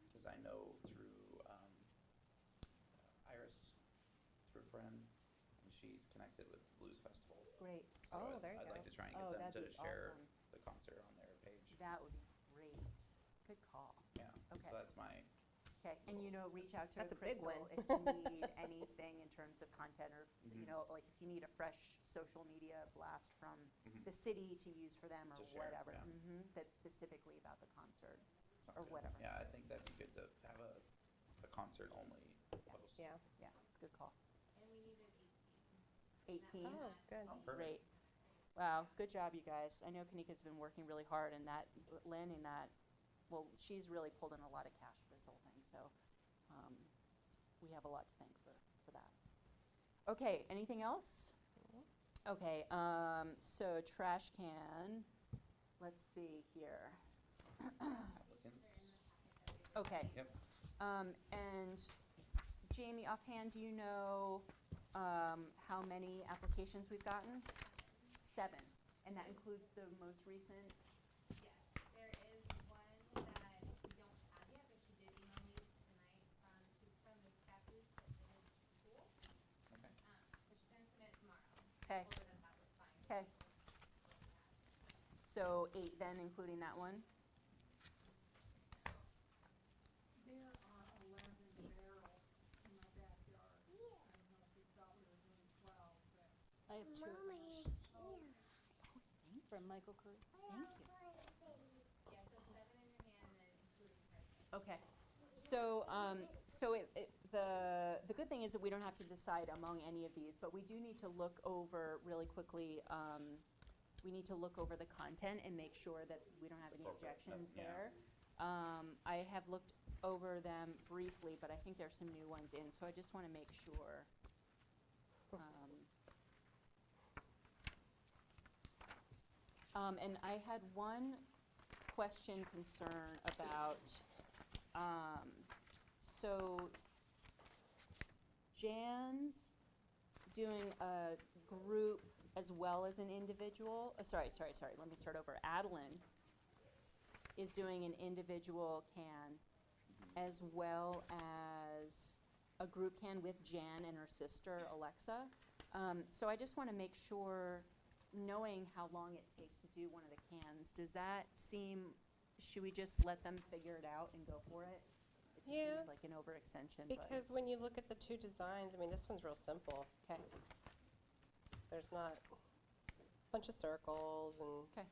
because I know through Iris, through a friend, and she's connected with Blues Festival. Great. So Oh, there you I'd go. like to try and Oh, get them that'd to be share awesome. the concert on their page. That would be great. Good call. Yeah, Okay. so that's my, Okay, and you know, reach out to That's a big Crystal win. if you need anything in terms of content or, you Mhm. know, like if you need a fresh social media blast from Mhm. the city to use for them or To share, whatever. yeah. That's specifically about the concert. sounds Or good. whatever. Yeah, I think that'd be good to have a concert only post. Yeah. Yeah, it's a good call. And we needed 18? Oh, good. Oh, perfect. Great. Wow, good job, you guys. I know Kanika's been working really hard and that, landing that, well, she's really pulled in a lot of cash for this whole thing, so we have a lot to thank for that. Okay, anything else? Okay, so trash can, let's see here. Applicants. Okay. Yep. And Jamie, offhand, do you know how many applications we've gotten? 7, and that includes the most recent? Yes, there is one that we don't have yet, but she did email me tonight. She's from the Scappoose Village School. Okay. So she's gonna submit tomorrow. Okay. Told her that was fine. Okay. So 8 then, including that one? There are 11 barrels in my backyard. I don't know if you thought we were doing 12, but I have 2 from Michael Curry. Thank you. Yeah, so 7 in your hand and then including pricing. Okay. So, the good thing is that we don't have to decide among any of these, but we do need to look over really quickly we need to look over the content and make sure that we don't have any appropriate. objections Yeah. there. I have looked over them briefly, but I think there's some new ones in, so I just want to make sure. And I had one question, concern about, so Jan's doing a group as well as an individual. Sorry. Let me start over. Adeline is doing an individual can as well as a group can with Jan and her sister Alexa. So I just want to make sure, knowing how long it takes to do one of the cans, does that seem, should we just let them figure it out and go for it? It just Yeah. seems like an overextension, but. Because when you look at the two designs, I mean, this one's real simple. Okay. There's not a bunch of circles, and Okay.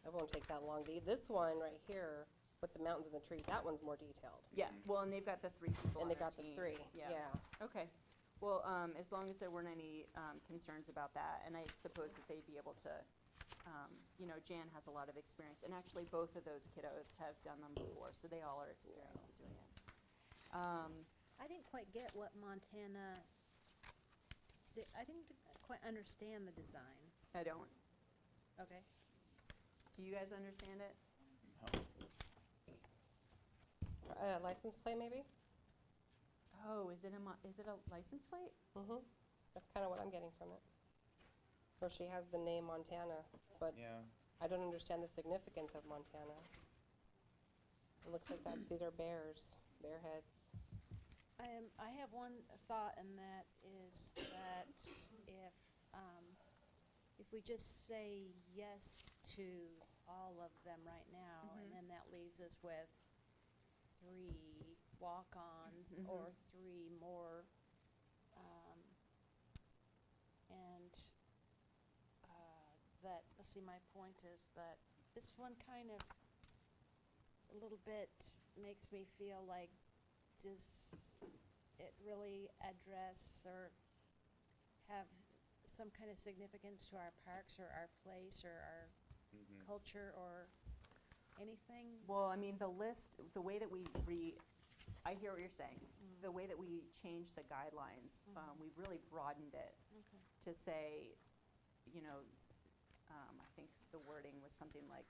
it won't take that long. This one right here with the mountains and the trees, that one's more detailed. Yeah, well, and they've got the 3 people And on they their got the team. 3, yeah. Okay. Well, as long as there weren't any concerns about that, and I suppose that they'd be able to, Jan has a lot of experience, and actually both of those kiddos have done them before, so they all are experienced at doing it. I didn't quite get what Montana, I didn't quite understand the design. I don't. Okay. Do you guys understand it? License plate, maybe? Oh, is it a license plate? Mm-hmm. That's kind of what I'm getting from it. Or she has the name Montana, but Yeah. I don't understand the significance of Montana. It looks like these are bears, bear heads. I have one thought, and that is that if we just say yes to all of them right now, and then that leaves us with 3 walk-ons or 3 more, and that, let's see, my point is that this one kind of a little bit makes me feel like, does it really address or have some kind of significance to our parks or our place or our culture or anything? Well, I mean, the list, the way that I hear what you're saying. The way that we changed the guidelines, we really broadened it to say, I think the wording was something like,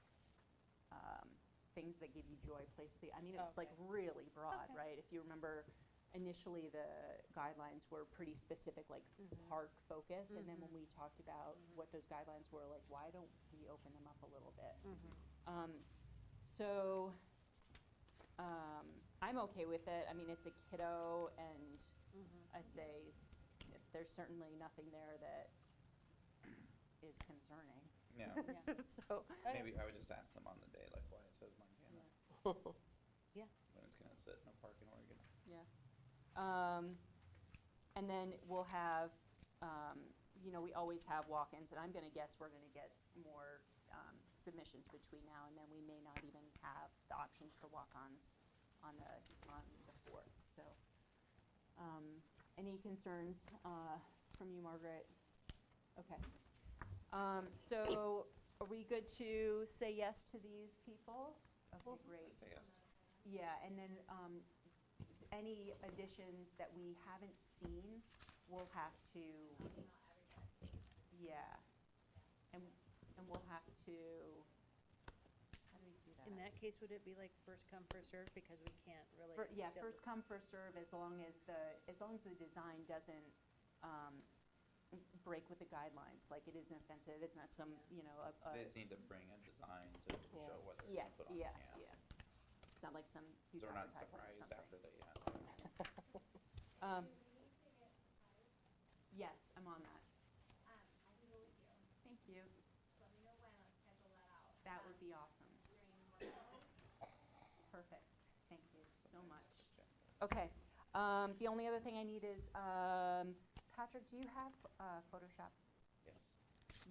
things that give you joy, places. I mean, it was like really broad, right? If you remember, initially the guidelines were pretty specific, like park focus, and then when we talked about what those guidelines were, like, why don't we open them up a little bit? So I'm okay with it. I mean, it's a kiddo, and I say there's certainly nothing there that is concerning. Yeah. So Maybe I would just ask them on the day, like, why it says Montana. Yeah. When it's gonna sit in a park in Oregon. Yeah. And then we'll have, we always have walk-ins, and I'm gonna guess we're gonna get more submissions between now and then. We may not even have the options for walk-ons on the 4th. So, any concerns from you, Margaret? Okay. So are we good to say yes to these people? Okay, great. Say yes. Yeah, and then any additions that we haven't seen, we'll have to. Yeah. And we'll have to. How do we do that? In that case, would it be like first come, first served, because we can't really? Yeah, first come, first serve, as long as the design doesn't break with the guidelines, like it isn't offensive, it's not some, They just need to bring a design to show what they're yeah, gonna put on. yeah. It's not like some huge So we're not advertisement or surprised something. after they, Yes, I'm on that. I can go with you. Thank you. Just let me know when, let's schedule that out. That would be awesome. During work hours. Perfect. Thank you so much. Okay. The only other thing I need is, Patrick, do you have Photoshop? yes.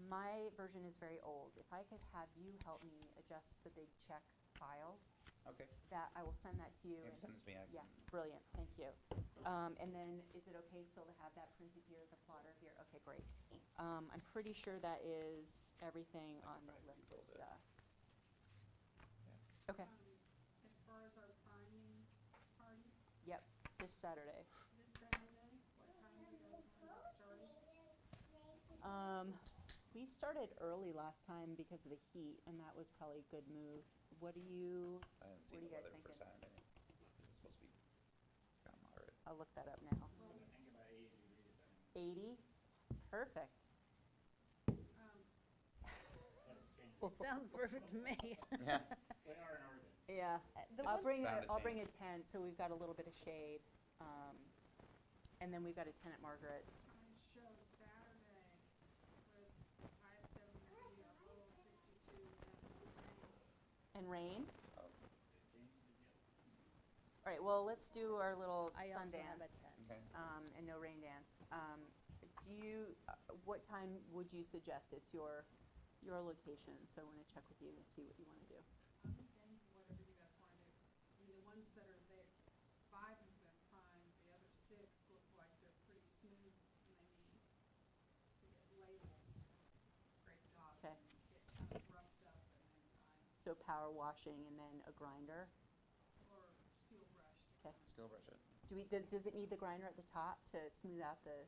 My version is very old. If I could have you help me adjust the big check file, Okay. that I will send that to you. Yeah, and- send it to me. Yeah, brilliant. Thank you. And then, is it okay still to have that printed here, the plotter here? Okay, great. I'm pretty sure that is everything on the list of stuff. Okay, As far as our priming party, yep, this Saturday. this Saturday, what time do you guys want to get started? We started early last time because of the heat, and that was probably a good move. What do you, I haven't what seen are you the guys weather for thinking? Saturday. It's supposed to be kind of moderate. I'll look that up now. 80? Perfect. Sounds perfect to me. Yeah. Yeah, The I'll one- bring Bound to I'll bring a change. tent, so we've got a little bit of shade. And then we've got a tent at Margaret's. I show Saturday with high 70, a low of 52, and rain. And rain? All right, well, let's do our little I sun also have a dance, tent. Okay. and no rain dance. Do you, what time would you suggest? It's your location, so I want to check with you and see what you want to do. I'm thinking whatever you guys want to do. I mean, the ones that are there, 5 have been primed, the other 6 look like they're pretty smooth, and they need to get labels. Great job. Okay. Get kind of roughed up and then primed, So power washing and then a grinder. or steel brushed. Okay. Still brush it. Does it need the grinder at the top to smooth out the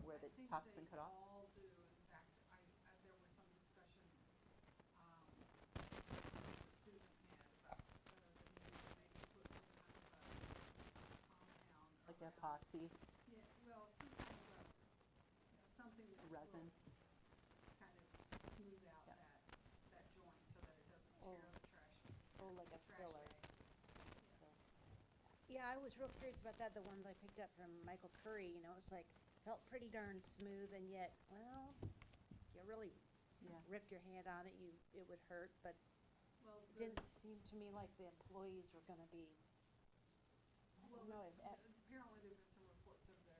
where the top's been cut off? I think they all do. In fact, there was some discussion, Susan had about whether they needed to maybe put some kind of a compound. Like around- epoxy, Yeah, well, some kind of a, something that resin? will kind of smooth out Yeah. that joint so that it doesn't tear the trash. Oh, like a trash filler. bags. Yeah, I was real curious about that. The ones I picked up from Michael Curry, you know, it's like, felt pretty darn smooth, and yet, well, you really Yeah. ripped your hand on it, it would hurt, but Well, it didn't seem to me like the employees were gonna be, I Well, don't know, apparently there've been some reports of the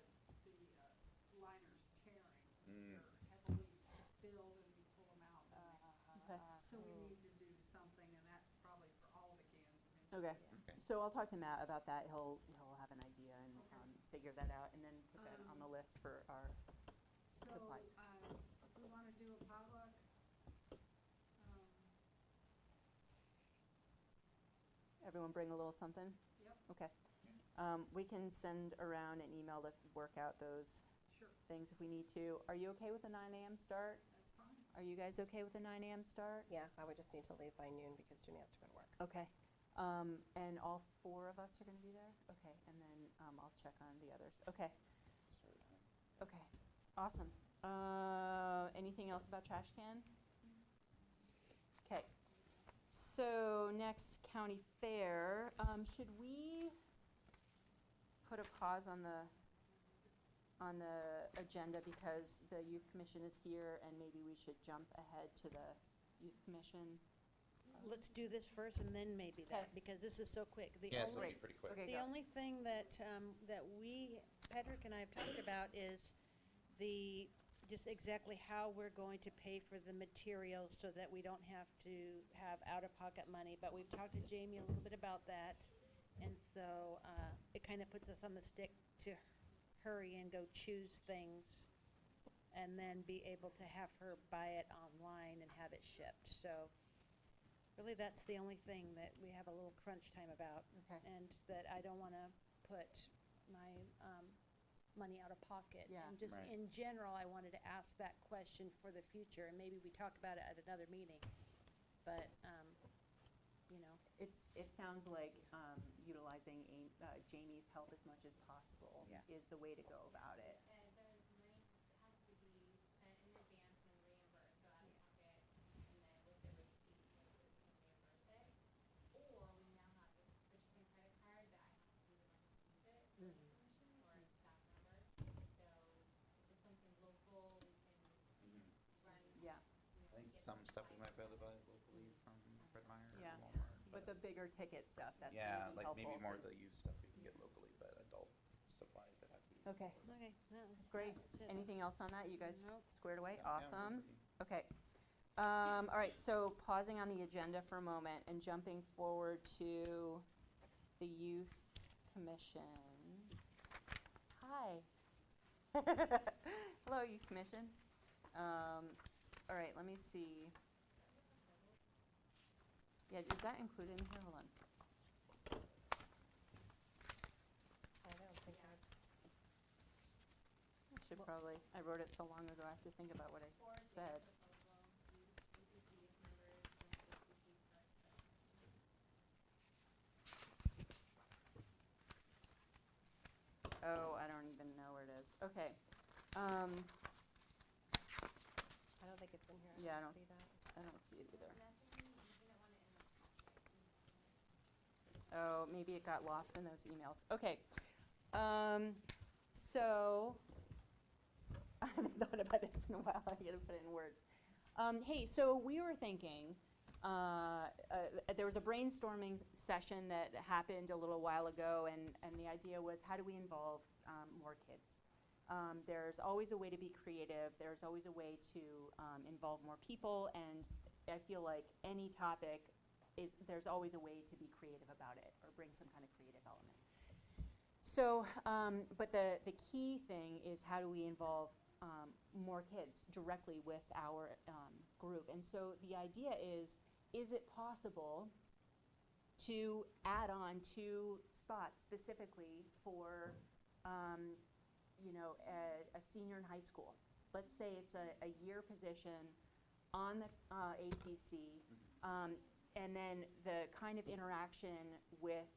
liners tearing. Mm. They're heavily filled and you pull them out. and Okay. So we need to do something, and that's probably for all the cans eventually. Okay. Okay. So I'll talk to Matt about that. He'll have an idea and figure that out, and then put that on the list for our So, supplies. we wanna do a potluck. Everyone bring a little something? Yep. Okay. We can send around an email to work out those Sure, things if we need to. Are you okay with a 9 a.m. start? that's fine. Are you guys okay with a 9 a.m. start? Yeah, I would just need to leave by noon because Jimmy has to go to work. Okay. And all 4 of us are going to be there? Okay, and then I'll check on the others. Okay, Start time. okay, awesome. Anything else about trash can? Okay, so next, county fair. Should we put a pause on the agenda because the youth commission is here and maybe we should jump ahead to the youth commission? let's do this first and then maybe that, Okay. because this is so quick. The Yeah, so only- it'll be pretty quick. Okay, The go. only thing that, that we, Patrick and I have talked about is just exactly how we're going to pay for the materials so that we don't have to have out-of-pocket money. But we've talked to Jamie a little bit about that. And so, it kind of puts us on the stick to hurry and go choose things and then be able to have her buy it online and have it shipped. So really, that's the only thing that we have a little crunch time about. Okay. And that I don't want to put my money out of pocket. Yeah. And just Right. in general, I wanted to ask that question for the future, and maybe we talk about it at another meeting. But, you know, It sounds like utilizing Jamie's help as much as possible Yeah. is the way to go about it. And there's money has to be spent in advance and reimbursed, so out of pocket, and then with the receipt, like, we can reimburse it. Or we now have the purchasing credit card that I have to be the one to use it for the commission or a staff member. So if it's something local, we can run, Yeah. you know, I think get some stuff we supplies. might be able to buy locally from Fred Meyer or Yeah. Walmart. But the bigger ticket stuff, that's Yeah, gonna be like helpful. maybe more of 'cause- the youth stuff we can get locally, but adult supplies that have to be. Okay. okay, that's Great. that's it. Anything else on that? You guys Nope. squared away? Yeah, we're Awesome. pretty- Okay. All right, so pausing on the agenda for a moment and jumping forward to the youth Commission. Hi. Hello, Youth Commission. All right, let me see. Yeah, is that included in here? Hold on. I don't think I. I should probably, I wrote it so long ago, I have to think about what I said. Oh, I don't even know where it is. Okay. I don't think it's in here. Yeah, I don't see that. I don't see it either. Oh, maybe it got lost in those emails. Okay. So, I haven't thought about this in a while. I gotta put it in words. Hey, so we were thinking, there was a brainstorming session that happened a little while ago, and the idea was, how do we involve more kids? There's always a way to be creative. There's always a way to involve more people, and I feel like any topic there's always a way to be creative about it or bring some kind of creative element. So, but the key thing is, how do we involve more kids directly with our group? And so the idea is it possible to add on 2 spots specifically for a senior in high school? Let's say it's a year position on the ACC, and then the kind of interaction with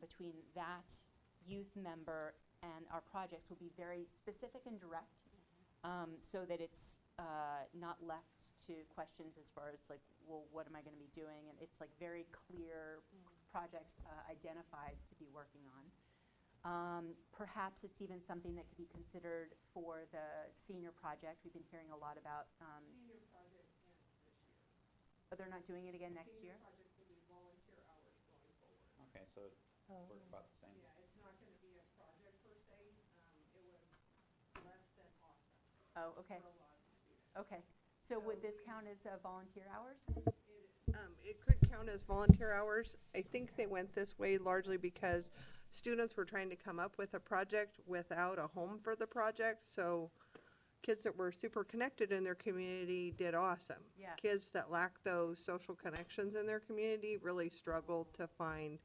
between that youth member and our projects will be very specific and direct, so that it's not left to questions as far as like, well, what am I going to be doing? And it's like very clear projects identified to be working on. Perhaps it's even something that could be considered for the senior project. We've been hearing a lot about. Senior project ends this year. Oh, they're not doing it again next year? Senior project will be volunteer hours going forward. Okay, so work about the same. Yeah, it's not gonna be a project per se. It was less than awesome Oh, okay. for a lot of the students. Okay. So would this count as volunteer hours? It could count as volunteer hours. I think they went this way largely because students were trying to come up with a project without a home for the project. So kids that were super connected in their community did awesome. Yeah. Kids that lack those social connections in their community really struggled to find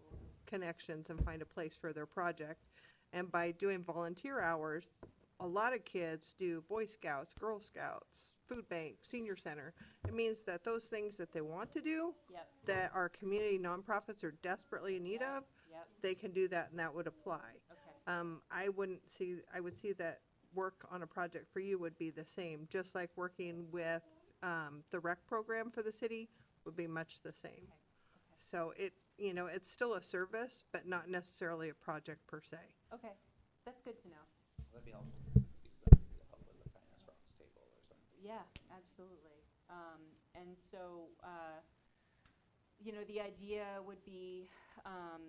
connections and find a place for their project. And by doing volunteer hours, a lot of kids do Boy Scouts, Girl Scouts, food bank, senior center. It means that those things that they want to do, Yep. that our community nonprofits are desperately in need of, Yep. they can do that, and that would apply. Okay. I would see that work on a project for you would be the same, just like working with the rec program for the city would be much the same. Okay. So it's still a service, but not necessarily a project per se. Okay. That's good to know. That'd be helpful to use them to help with the finance rounds table or something. Yeah, absolutely. And so, the idea would be, a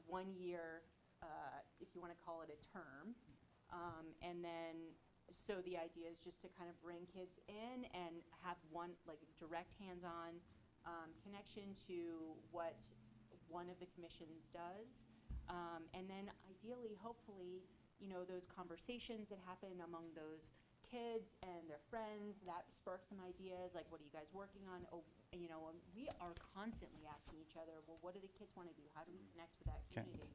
1 year, if you want to call it a term. And then, so the idea is just to kind of bring kids in and have one, like, direct hands-on connection to what one of the commissions does. And then ideally, hopefully, those conversations that happen among those kids and their friends, that spark some ideas, like, what are you guys working on? Oh, and we are constantly asking each other, well, what do the kids want to do? How do we connect with that community?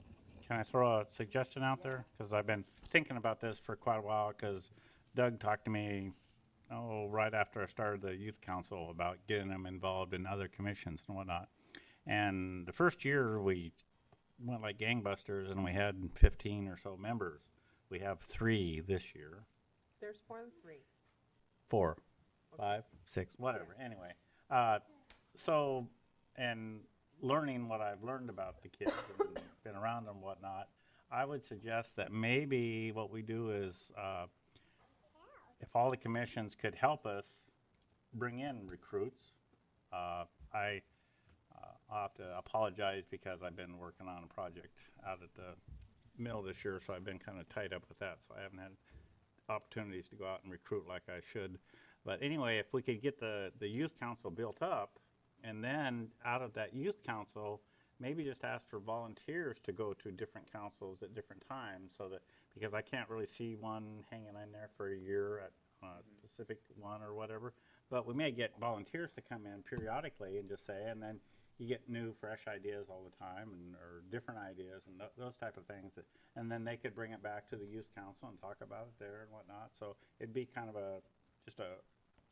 Can I throw a suggestion out there? Because I've been thinking about this for quite a while, because Doug talked to me, right after I started the youth council about getting them involved in other commissions and whatnot. And the first year we went like gangbusters, and we had 15 or so members. We have 3 this year. There's more than 3. 4, 5, 6, whatever. Anyway, so, and learning what I've learned about the kids and been around them and whatnot, I would suggest that maybe what we do is, if all the commissions could help us bring in recruits. I'll have to apologize because I've been working on a project out at the mill this year, so I've been kind of tied up with that, so I haven't had opportunities to go out and recruit like I should. But anyway, if we could get the youth council built up, and then out of that youth council, maybe just ask for volunteers to go to different councils at different times, so that, because I can't really see one hanging in there for a year at a specific one or whatever. But we may get volunteers to come in periodically and just say, and then you get new, fresh ideas all the time, and or different ideas and those type of things. And then they could bring it back to the youth council and talk about it there and whatnot. So it'd be kind of just a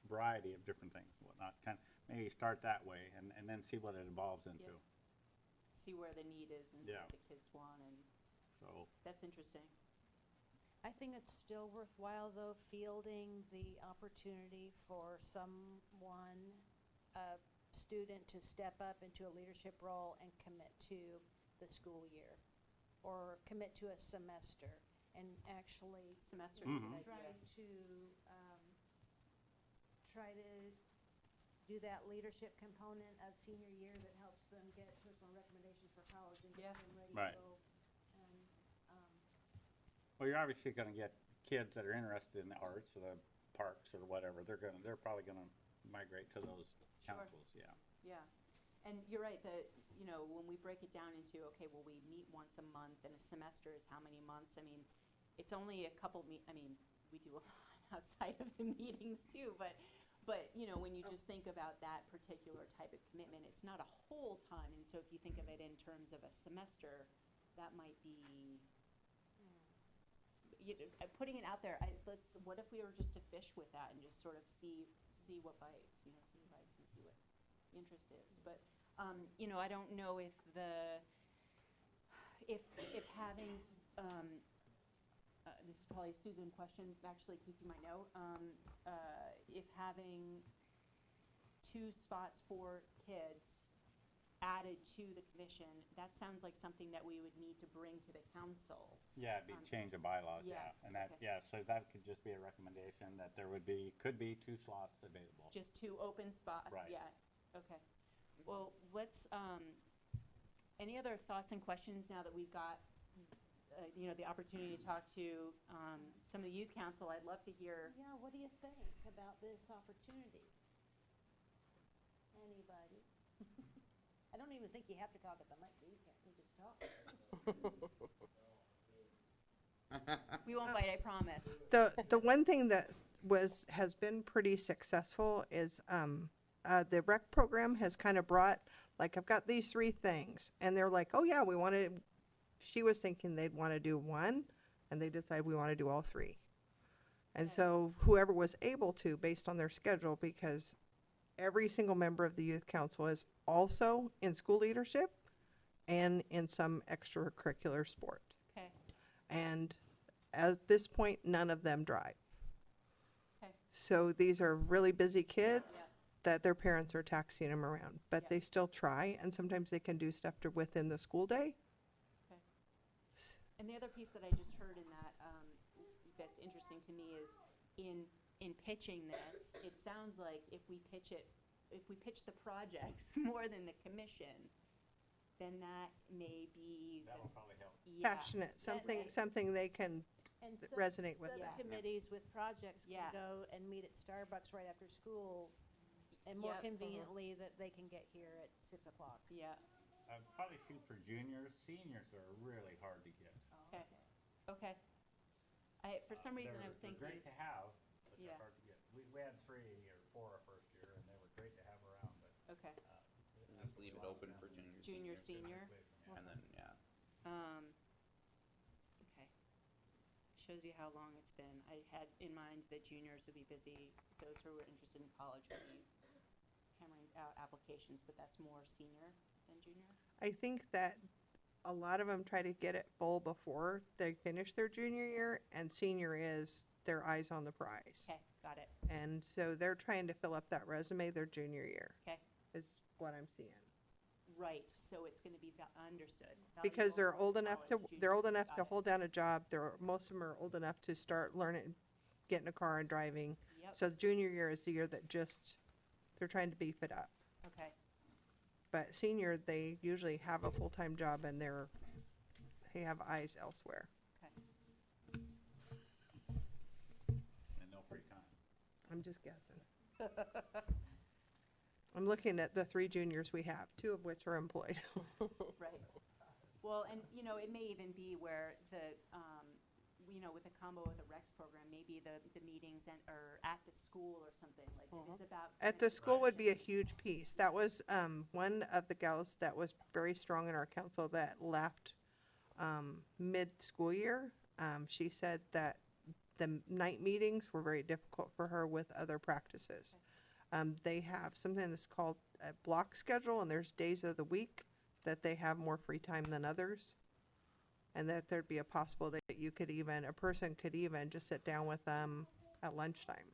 variety of different things and whatnot. Kind of maybe start that way and then see what it evolves into. See where the need is and Yeah. what the kids want, and So that's interesting. I think it's still worthwhile, though, fielding the opportunity for someone, a student, to step up into a leadership role and commit to the school year, or commit to a semester, and actually Semester Mhm. is a good try idea. to do that leadership component of senior year that helps them get personal recommendations for college and get them ready Right. to go. And, Well, you're obviously going to get kids that are interested in the arts or the parks or whatever. They're probably going to migrate to those councils. Yeah. Yeah, and you're right, when we break it down into, okay, well, we meet once a month, and a semester is how many months? I mean, it's only a couple we do a lot outside of the meetings too, but, when you just think about that particular type of commitment, it's not a whole time, and so if you think of it in terms of a semester, that might be, putting it out there, what if we were just to fish with that and just sort of see what bites, see what bites and see what interest is. But, I don't know if having, this is probably a Susan question, actually, Kiki might know, if having 2 spots for kids added to the commission, that sounds like something that we would need to bring to the council. Yeah, it'd be change of bylaws, yeah, yeah. And that, okay. yeah, so that could just be a recommendation that there could be 2 slots available. Just 2 open spots, Right. yeah, okay. Well, let's, any other thoughts and questions now that we've got, the opportunity to talk to some of the youth council? I'd love to hear. yeah, what do you think about this opportunity? Anybody? I don't even think you have to talk at the mic, you can just talk. We won't bite, I promise. The one thing that has been pretty successful is the rec program has kind of brought, like, I've got these 3 things, and they're like, oh yeah, she was thinking they'd want to do 1, and they decided we want to do all 3. And so whoever was able to, based on their schedule, because every single member of the youth council is also in school leadership and in some extracurricular sport. Okay, And at this point, none of them drive. okay, So these are really busy kids Yeah. that their parents are taxiing them around, but Yeah. they still try, and sometimes they can do stuff within the school day. okay. And the other piece that I just heard in that, that's interesting to me is in pitching this, it sounds like if we pitch the projects more than the commission, then that may be. That'll probably help. Yeah. Passionate, Right. something they can And resonate with them. subcommittees with projects Yeah. can go and meet at Starbucks right after school, and more Yep. conveniently that they can get here at 6 o'clock. Yeah, I'd probably shoot for juniors. Seniors are really hard to get. okay, okay. For some reason I was thinking. They're great to have, but Yeah. they're hard to get. We had 3 or 4 our first year, and they were great to have around, but. Okay, Just leave it open for junior, senior. and then, yeah. Okay. Shows you how long it's been. I had in mind that juniors would be busy, those who were interested in college would be hammering out applications, but that's more senior than junior? I think that a lot of them try to get it full before they finish their junior year, and senior is their eyes on the prize. Okay, got it. And so they're trying to fill up that resume their junior year, Okay, is what I'm seeing. right, so it's gonna be understood. Because they're valuable old enough to, college they're old juniors. enough to Got it. hold down a job, most of them are old enough to start learning, getting a car and driving. Yep. So the junior year is the year that they're trying to beef it up. Okay, But senior, they usually have a full-time job and they have eyes elsewhere. okay. And no free time. I'm just guessing. I'm looking at the 3 juniors we have, 2 of which are employed. Right. Well, and, you know, it may even be where the, you know, with a combo with a Rex program, maybe the meetings are at the school or something, like, if it's about. At the school would be a huge piece. That was one of the gals that was very strong in our council that left mid-school year. She said that the night meetings were very difficult for her with other practices. They have something that's called a block schedule, and there's days of the week that they have more free time than others. And that there'd be a possible that you could even, a person could even just sit down with them at lunchtime.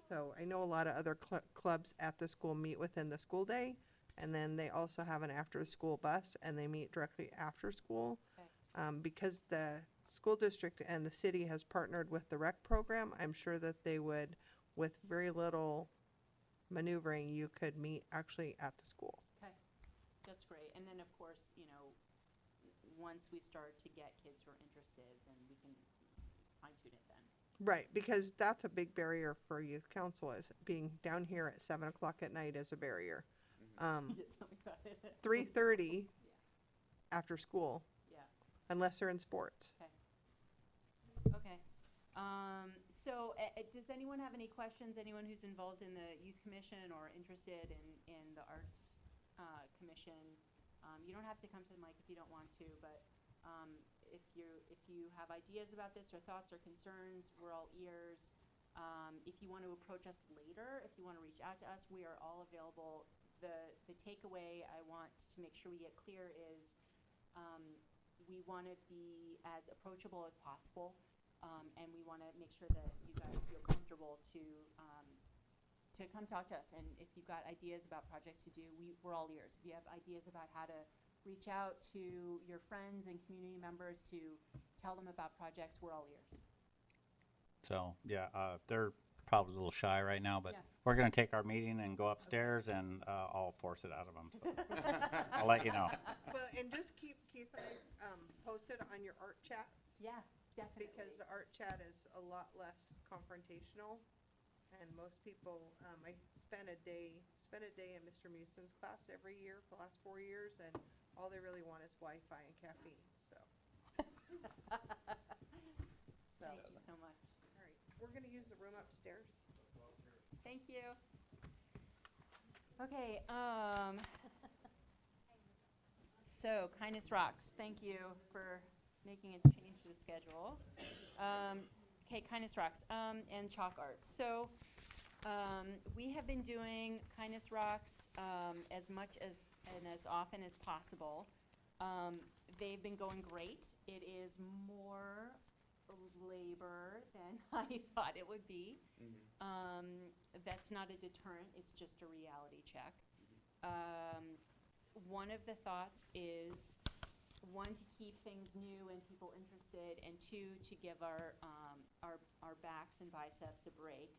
So I know a lot of other clubs at the school meet within the school day, and then they also have an after-school bus, and they meet directly after school. Because the school district and the city has partnered with the rec program, I'm sure that they would, with very little maneuvering, you could meet actually at the school. Okay, that's great. And then, of course, you know, once we start to get kids who are interested, then we can fine tune it then. Right, because that's a big barrier for youth council, is being down here at 7 o'clock at night is a barrier. Tell me about it. 3:30 after school, Yeah. unless they're in sports. Okay. So, does anyone have any questions? Anyone who's involved in the youth commission or interested in the arts commission? You don't have to come to the mic if you don't want to, but if you have ideas about this or thoughts or concerns, we're all ears. If you want to approach us later, if you want to reach out to us, we are all available. The takeaway I want to make sure we get clear is we want to be as approachable as possible. And we want to make sure that you guys feel comfortable to come talk to us. And if you've got ideas about projects to do, we're all ears. If you have ideas about how to reach out to your friends and community members to tell them about projects, we're all ears. So, yeah, they're probably a little shy right now, but Yeah. we're going to take our meeting and go upstairs, and I'll force it out of them. So I'll let you know. Well, and just keep Keith and I posted on your art chats. Yeah, definitely. Because the art chat is a lot less confrontational, and most people, I spent a day in Mr. Muson's class every year for the last 4 years, and all they really want is Wi-Fi and caffeine, so. Thank you so much. All right, we're gonna use the room upstairs. Thank you. Okay, so Kindness Rocks, thank you for making a change to the schedule. Okay, Kindness Rocks, and chalk art. So, we have been doing Kindness Rocks, as much as, and as often as possible. They've been going great. It is more labor than I thought it would be. That's not a deterrent, it's just a reality check. One of the thoughts is, one, to keep things new and people interested, and two, to give our backs and biceps a break.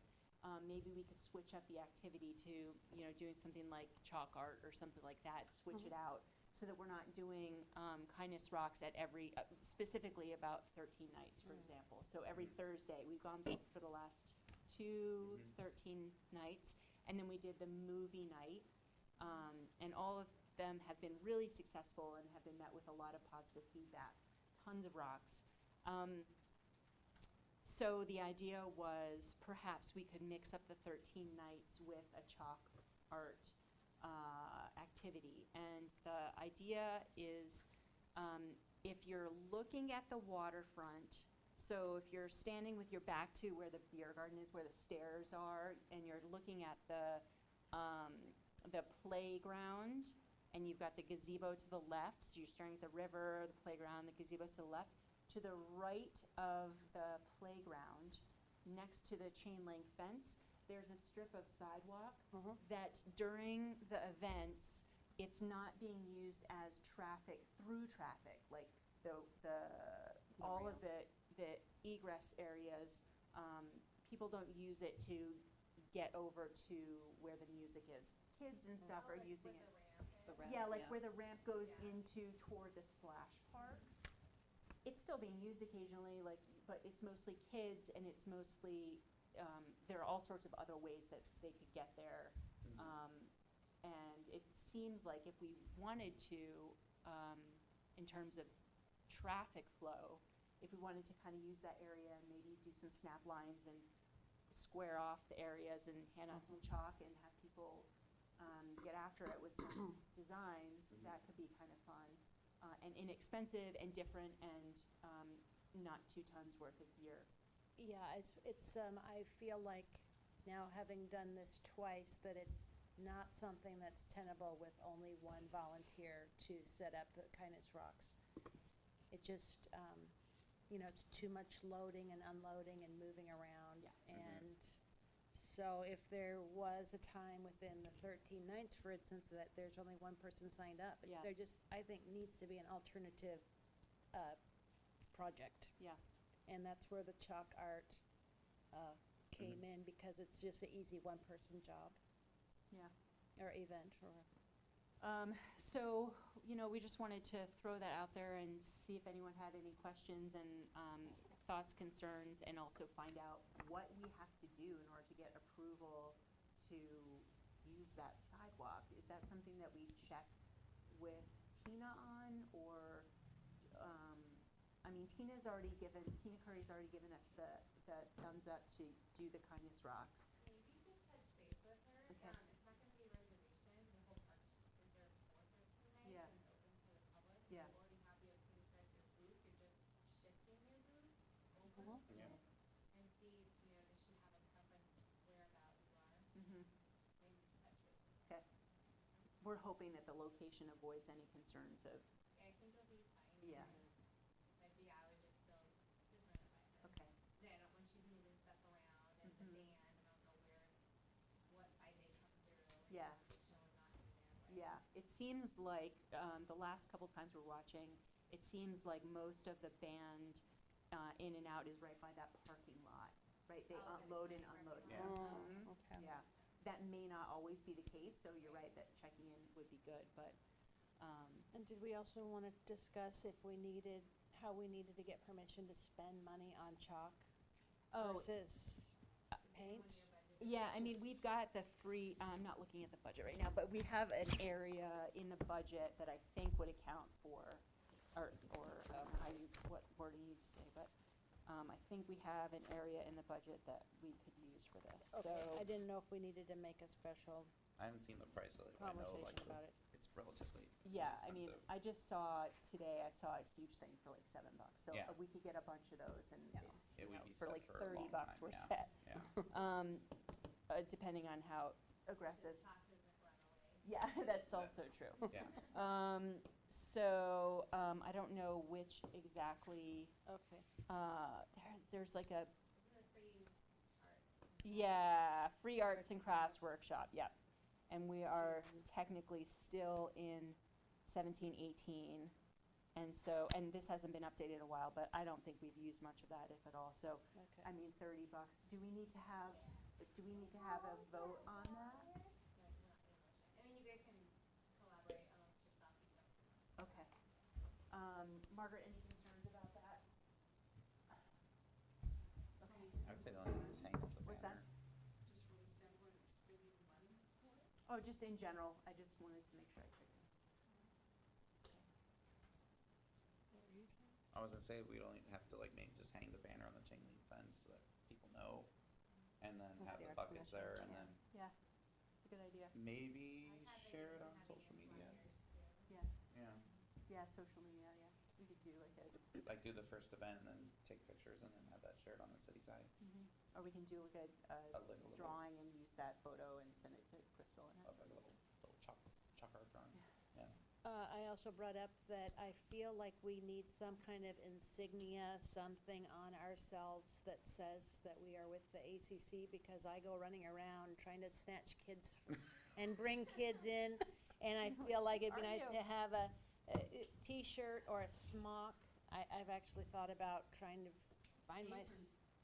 Maybe we could switch up the activity to, you know, doing something like chalk art or something like that, switch it out, so that we're not doing Kindness Rocks at every, specifically about 13 nights, for example. So every Thursday, we've gone back for the last 13 nights, and then we did the movie night, and all of them have been really successful and have been met with a lot of positive feedback, tons of rocks. So the idea was perhaps we could mix up the 13 nights with a chalk art activity. And the idea is, if you're looking at the waterfront, so if you're standing with your back to where the beer garden is, where the stairs are, and you're looking at the playground, and you've got the gazebo to the left, so you're staring at the river, the playground, the gazebo to the left. To the right of the playground, next to the chain link fence, there's a strip of sidewalk that during the events, it's not being used as traffic, through traffic, like all of the egress areas, people don't use it to get over to where the music is. Kids and stuff are using it. Yeah, like where the ramp goes into toward the splash park. It's still being used occasionally, like, but it's mostly kids and it's mostly there are all sorts of other ways that they could get there. And it seems like if we wanted to, in terms of traffic flow, if we wanted to kind of use that area and maybe do some snap lines and square off the areas and hand out some chalk and have people get after it with some designs, that could be kind of fun and inexpensive and different and not 2 tons worth of gear. Yeah, it's I feel like now having done this twice that it's not something that's tenable with only one volunteer to set up the kindness rocks. It just, it's too much loading and unloading and moving around. Yeah. And so if there was a time within the 13 nights, for instance, that there's only one person signed up, Yeah. there just, I think, needs to be an alternative project. Yeah. And that's where the chalk art came in, because it's just an easy one-person job Yeah. or event. Or So, we just wanted to throw that out there and see if anyone had any questions and thoughts, concerns, and also find out what we have to do in order to get approval to use that sidewalk. Is that something that we check with Tina on, or, Tina Curry's already given us the thumbs up to do the kindness rocks. Maybe just touch base with her. Okay. It's not gonna be a reservation, the whole park's reserved for 13 Yeah. nights and open to the public. Yeah. You already have the okay to set your booth, you're just shifting your booth over Mhm. and see, does she have a preference whereabout you are? Mhm. Maybe just touch base with her. Okay. We're hoping that the location avoids any concerns of, I think it'll be fine. Yeah. because, Like the hours, it's still just run it by her. okay. Then when she's moving stuff around and the Mhm. band, I don't know what side they come through. Like Yeah. location or not in there. Yeah, it seems like, the last couple times we're watching, it seems like most of the band, in and out is right by that parking lot, right? They Oh, unload the and parking unload. lot. Mhm. okay. Yeah, that may not always be the case, so you're right that checking in would be good, but, And did we also want to discuss how we needed to get permission to spend money on chalk versus paint? yeah, we've got the free, I'm not looking at the budget right now, but we have an area in the budget that I think would account for, or, what wording you'd say, but, I think we have an area in the budget that we could use for this, Okay, so. I didn't know if we needed to make a special I haven't seen the price of it. I know conversation like about it. it's relatively Yeah, expensive. I just saw today, I saw a huge thing for like $7, so Yeah. We could get a bunch of those and Yeah. it's, It would be for set like for a $30, long we're time, set. Yeah. Depending on how aggressive. Chalk doesn't run away. Yeah, that's also true. Yeah. So, I don't know which exactly, Okay. there's like a, Isn't it free art? yeah, free arts and crafts workshop, yep. And we are technically still in 17, 18. And so, and this hasn't been updated in a while, but I don't think we've used much of that, if at all. So, Okay. $30. Do we need to have a vote on that? Like, not too much. You guys can collaborate amongst yourself. You don't too much. Okay. Margaret, any concerns about that? Okay. I would say the only thing is hang up the What's that? banner. Just from the standpoint of spending money for it. Oh, just in general, I just wanted to make sure I checked in. I was gonna say we'd only have to like maybe just hang the banner on the chain link fence so that people know, and then have the the art buckets commission, there, and yeah. then Yeah, it's a good idea. maybe I've had share it been on having social media. flyers, too. Yeah, Yeah, yeah, social media, yeah. We could do like a, like do the first event and then take pictures and then have that shared on the city side. or we can do like a little- drawing and use that photo and send it to Crystal. Of a little chalk art drawing. Yeah. I also brought up that I feel like we need some kind of insignia, something on ourselves that says that we are with the ACC, because I go running around trying to snatch kids and bring kids in, and I feel like it'd be Are nice you? to have a T-shirt or a smock. I've actually thought about trying to find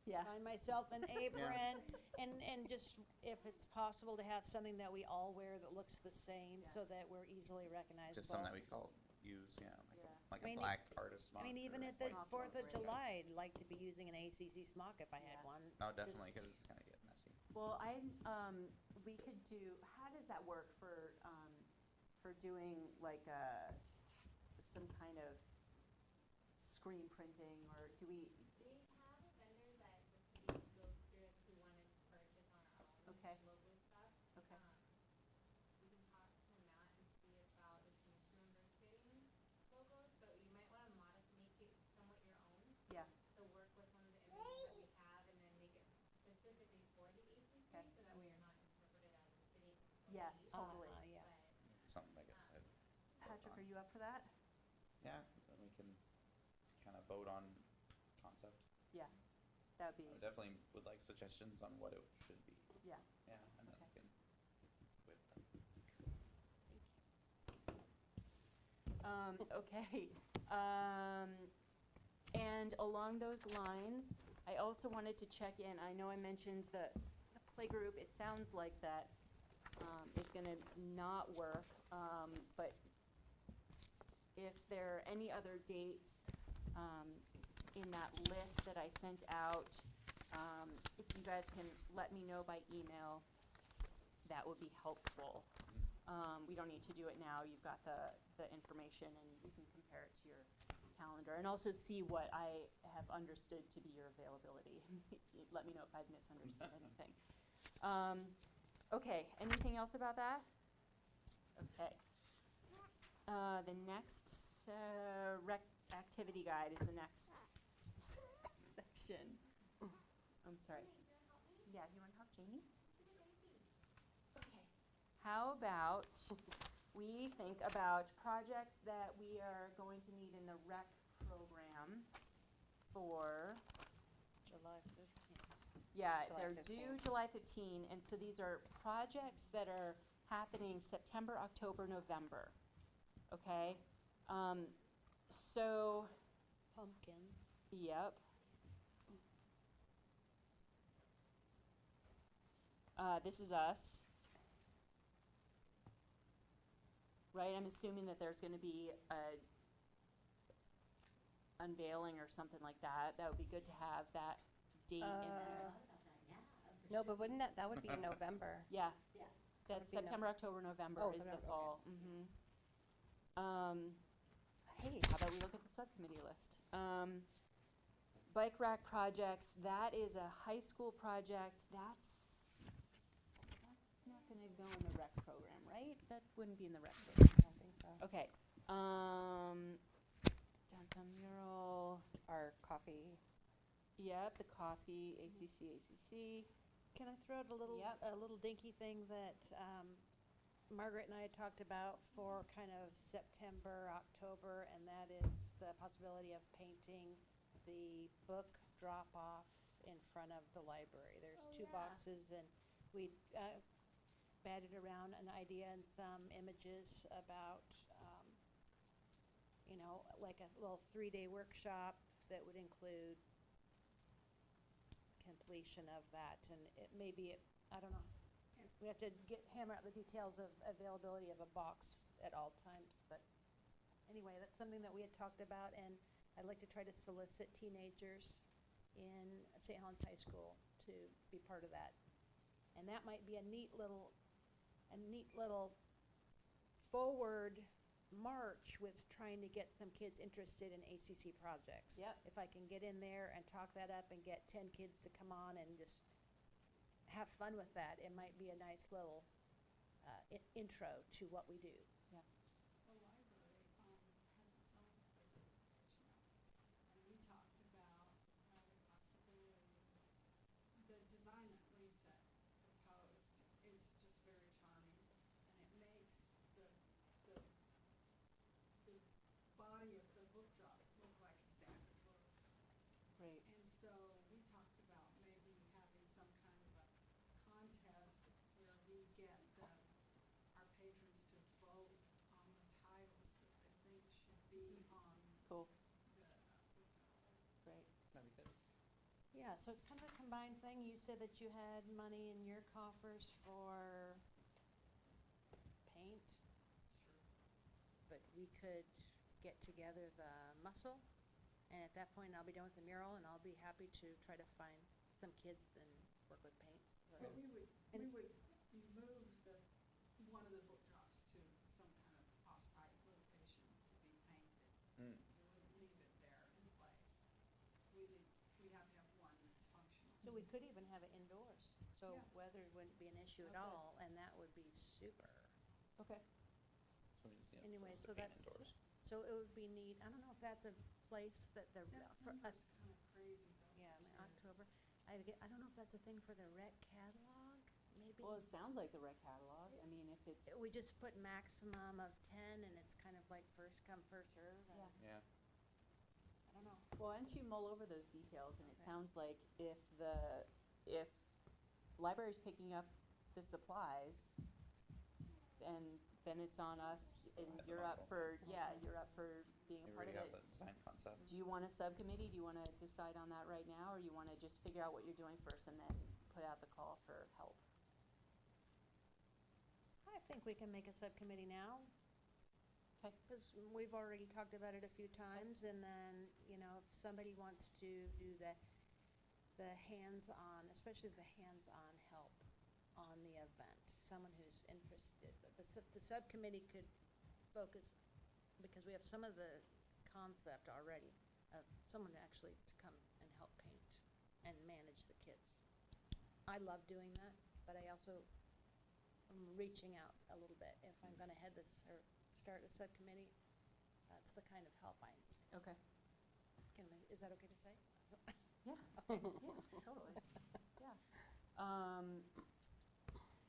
Yeah. myself an apron, and just, if it's possible, to have something that we all wear that looks the same, Yeah. so that we're easily recognizable. Just something that we could all use, yeah. Like Yeah. like I a mean, black artist smock. I mean, even or at the like- 4th of Yeah. July, I'd like to be using an ACC smock if I had Yeah. one. Oh, definitely, Just- because it's gonna get messy. Well, we could do, how does that work for doing like some kind of screen printing, or do we, We have a vendor that the city goes through if we wanted to purchase on our own Okay. logo stuff. okay, We can talk to Matt and see about if Schulenburg's getting logos, but you might want to make it somewhat your own. yeah, So work with one of the images that we have and then make it specifically for the ACC Okay. so that way you're not interpreted as a city yeah, employee. totally. yeah. But Something I guess I'd work Patrick, on. are you up for that? Yeah, then we can kind of vote on concept. Yeah, that would be, I definitely would like suggestions on what it should be. yeah. Yeah, and then Okay. we can whip them. Okay, and along those lines, I also wanted to check in, I know I mentioned the playgroup, it sounds like that, is gonna not work, but if there are any other dates, in that list that I sent out, if you guys can let me know by email, that would be helpful. We don't need to do it now, you've got the information and you can compare it to your calendar, and also see what I have understood to be your availability. Let me know if I've misunderstood anything. Okay, anything else about that? Okay. The next, rec activity guide is the next section. I'm sorry. Yeah, you wanna help Jamie? Okay. How about we think about projects that we are going to need in the rec program for, July 15th. yeah, July they're 15. due July 15, and so these are projects that are happening September, October, November. Okay? So, Pumpkin. yep. This is us. Right, I'm assuming that there's gonna be a unveiling or something like that. That would be good to have that date in there. No, but wouldn't that would be in November. Yeah. That's Would be Nov- September, October, November Oh, is the November, okay. fall. Hey, how about we look at the subcommittee list? Bike rack projects, that is a high school project. That's not gonna go in the rec program, right? That wouldn't be in the rec program. I don't think so. Okay, downtown mural, Our coffee. yep, the coffee, ACC. Can I throw out a little, Yep. a little dinky thing that Margaret and I had talked about for kind of September, October, and that is the possibility of painting the book drop-off in front of the library. There's Oh, 2 yeah. boxes, and we batted around an idea and some images about, you know, like a little 3-day workshop that would include completion of that, and it may be, I don't know. We have to hammer out the details of availability of a box at all times, but anyway, that's something that we had talked about, and I'd like to try to solicit teenagers in St. Helens High School to be part of that. And that might be a neat little forward march with trying to get some kids interested in ACC projects. Yep. If I can get in there and talk that up and get 10 kids to come on and just have fun with that, it might be a nice little intro to what we do. The library has its own presentation, and we talked about the possibility, the design that Lisa proposed is just very charming, and it makes the body of the book drop look like a stack of books. Right. And so we talked about maybe having some kind of a contest where we get our patrons to vote on the titles that they think should be on Cool. the book drop. Right. That'd be good. Yeah, so it's kind of a combined thing. You said that you had money in your coffers for paint. But we could get together the muscle. And at that point, I'll be done with the mural, and I'll be happy to try to find some kids and work with paint. But we would And- move one of the book drops to some kind of off-site location to be painted. Mm. We wouldn't leave it there in place. We'd have to have one that's functional. So we could even have it indoors, so Yeah. weather wouldn't be an issue at Okay. all, and that would be super. Okay. So we just need Anyway, to so paint that's, indoors. so it would be neat, I don't know if that's a place that the, for us, September's kind of crazy though. yeah, I mean, for kids. October. I don't know if that's a thing for the rec catalog, maybe? Well, it sounds like the rec catalog. I mean, if it's, We just put maximum of 10, and it's kind of like first come, first serve. And Yeah. Yeah. I don't know. well, why don't you mull over those details? And it Okay. sounds like if library's picking up the supplies, then it's on us, and At the you're up muzzle. for, you're up for being a We part already of have it. the design concept. Do you want a subcommittee? Do you want to decide on that right now, or you want to just figure out what you're doing first and then put out the call for help? I think we can make a subcommittee now. Okay. Because we've already talked about it a few times, and then, you know, if somebody wants to do the hands-on, especially the hands-on help on the event, someone who's interested. But the subcommittee could focus, because we have some of the concept already, of someone actually to come and help paint and manage the kids. I love doing that, but I also am reaching out a little bit. If I'm gonna head this or start a subcommittee, that's the kind of help I Okay. can, is that okay to say? Yeah. Yeah, totally. Yeah.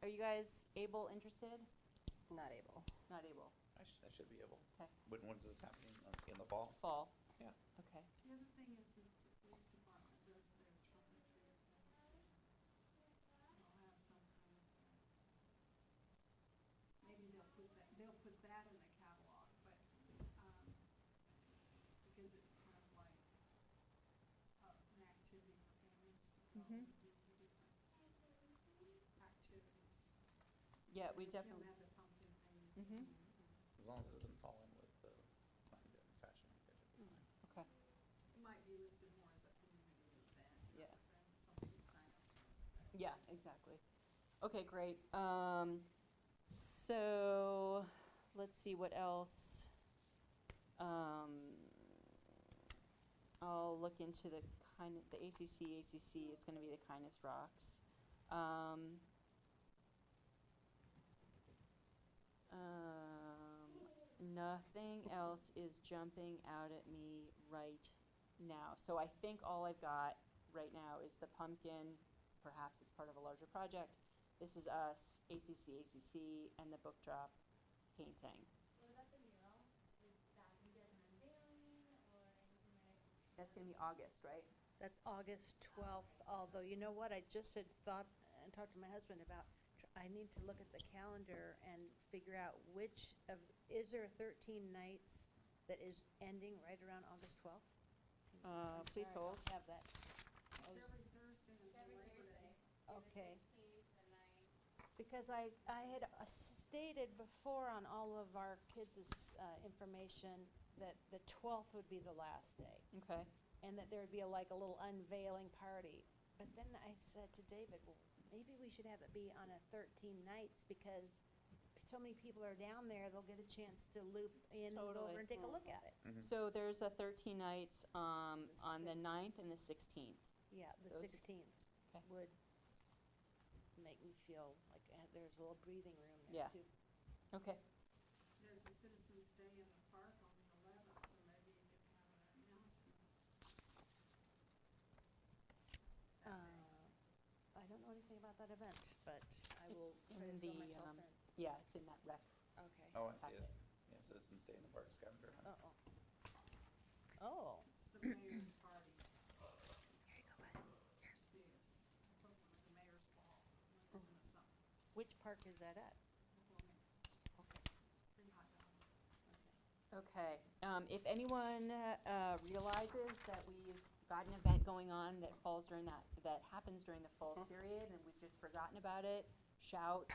Are you guys able, interested? Not able. Not able? I should be able. Okay. When's this happening? In the fall? Fall? Yeah. Okay. The other thing is that the police department does their trunk or treat thing. They'll have some kind of, maybe they'll put that in the catalog, but, because it's kind of like, an activity for families to go and do different activities. Yeah, we They'll definitely, have the pumpkin painting. Mhm. As long as it doesn't fall in with the fashion. it should be fine. okay. It might be listed more as a community event Yeah. rather than something you sign up for. Yeah, exactly. Okay, great. So, let's see, what else? I'll look into the ACC is gonna be the Kindness Rocks. Nothing else is jumping out at me right now. So I think all I've got right now is the pumpkin, perhaps it's part of a larger project. This is us, ACC, and the book drop painting. What about the mural? Is that gonna be like an unveiling or anything like? That's gonna be August, right? That's August 12th, although, you know what, I just had thought and talked to my husband about, I need to look at the calendar and figure out is there 13 nights that is ending right aroundUgust 12th? I'm Please sorry, I hold. don't have that. It's every Thursday until Every Labor Day. Thursday. Okay. The 15th, the 9th. Because I had stated before on all of our kids' information that the 12th would be the last day, Okay. and that there would be a little unveiling party. But then I said to David, well, maybe we should have it be on a 13 nights, because so many people are down there, they'll get a chance to loop in, go Totally. over and take a look at it. So there's a 13 nights on the 9th and the 16th. Yeah, the Those- 16th Okay. would make me feel like there's a little breathing room Yeah. there too. Okay. There's a Citizens Day in the park on the 11th, so maybe you could have an announcement. I don't know anything about that event, but I will It's try to in fill the, myself in. Yeah, it's in that rec. Okay. Oh, I see packet. it. Yeah, Citizens Day in the Park Scavenger Hunt. Uh-oh. Oh. It's the mayor's party. Here you go, bud. It's the mayor's ball. It's in the summer. Which park is that at? Free hot dogs. Okay. If anyone realizes that we've got an event going on that falls during that happens during the fall period, and we've just forgotten about it, shout.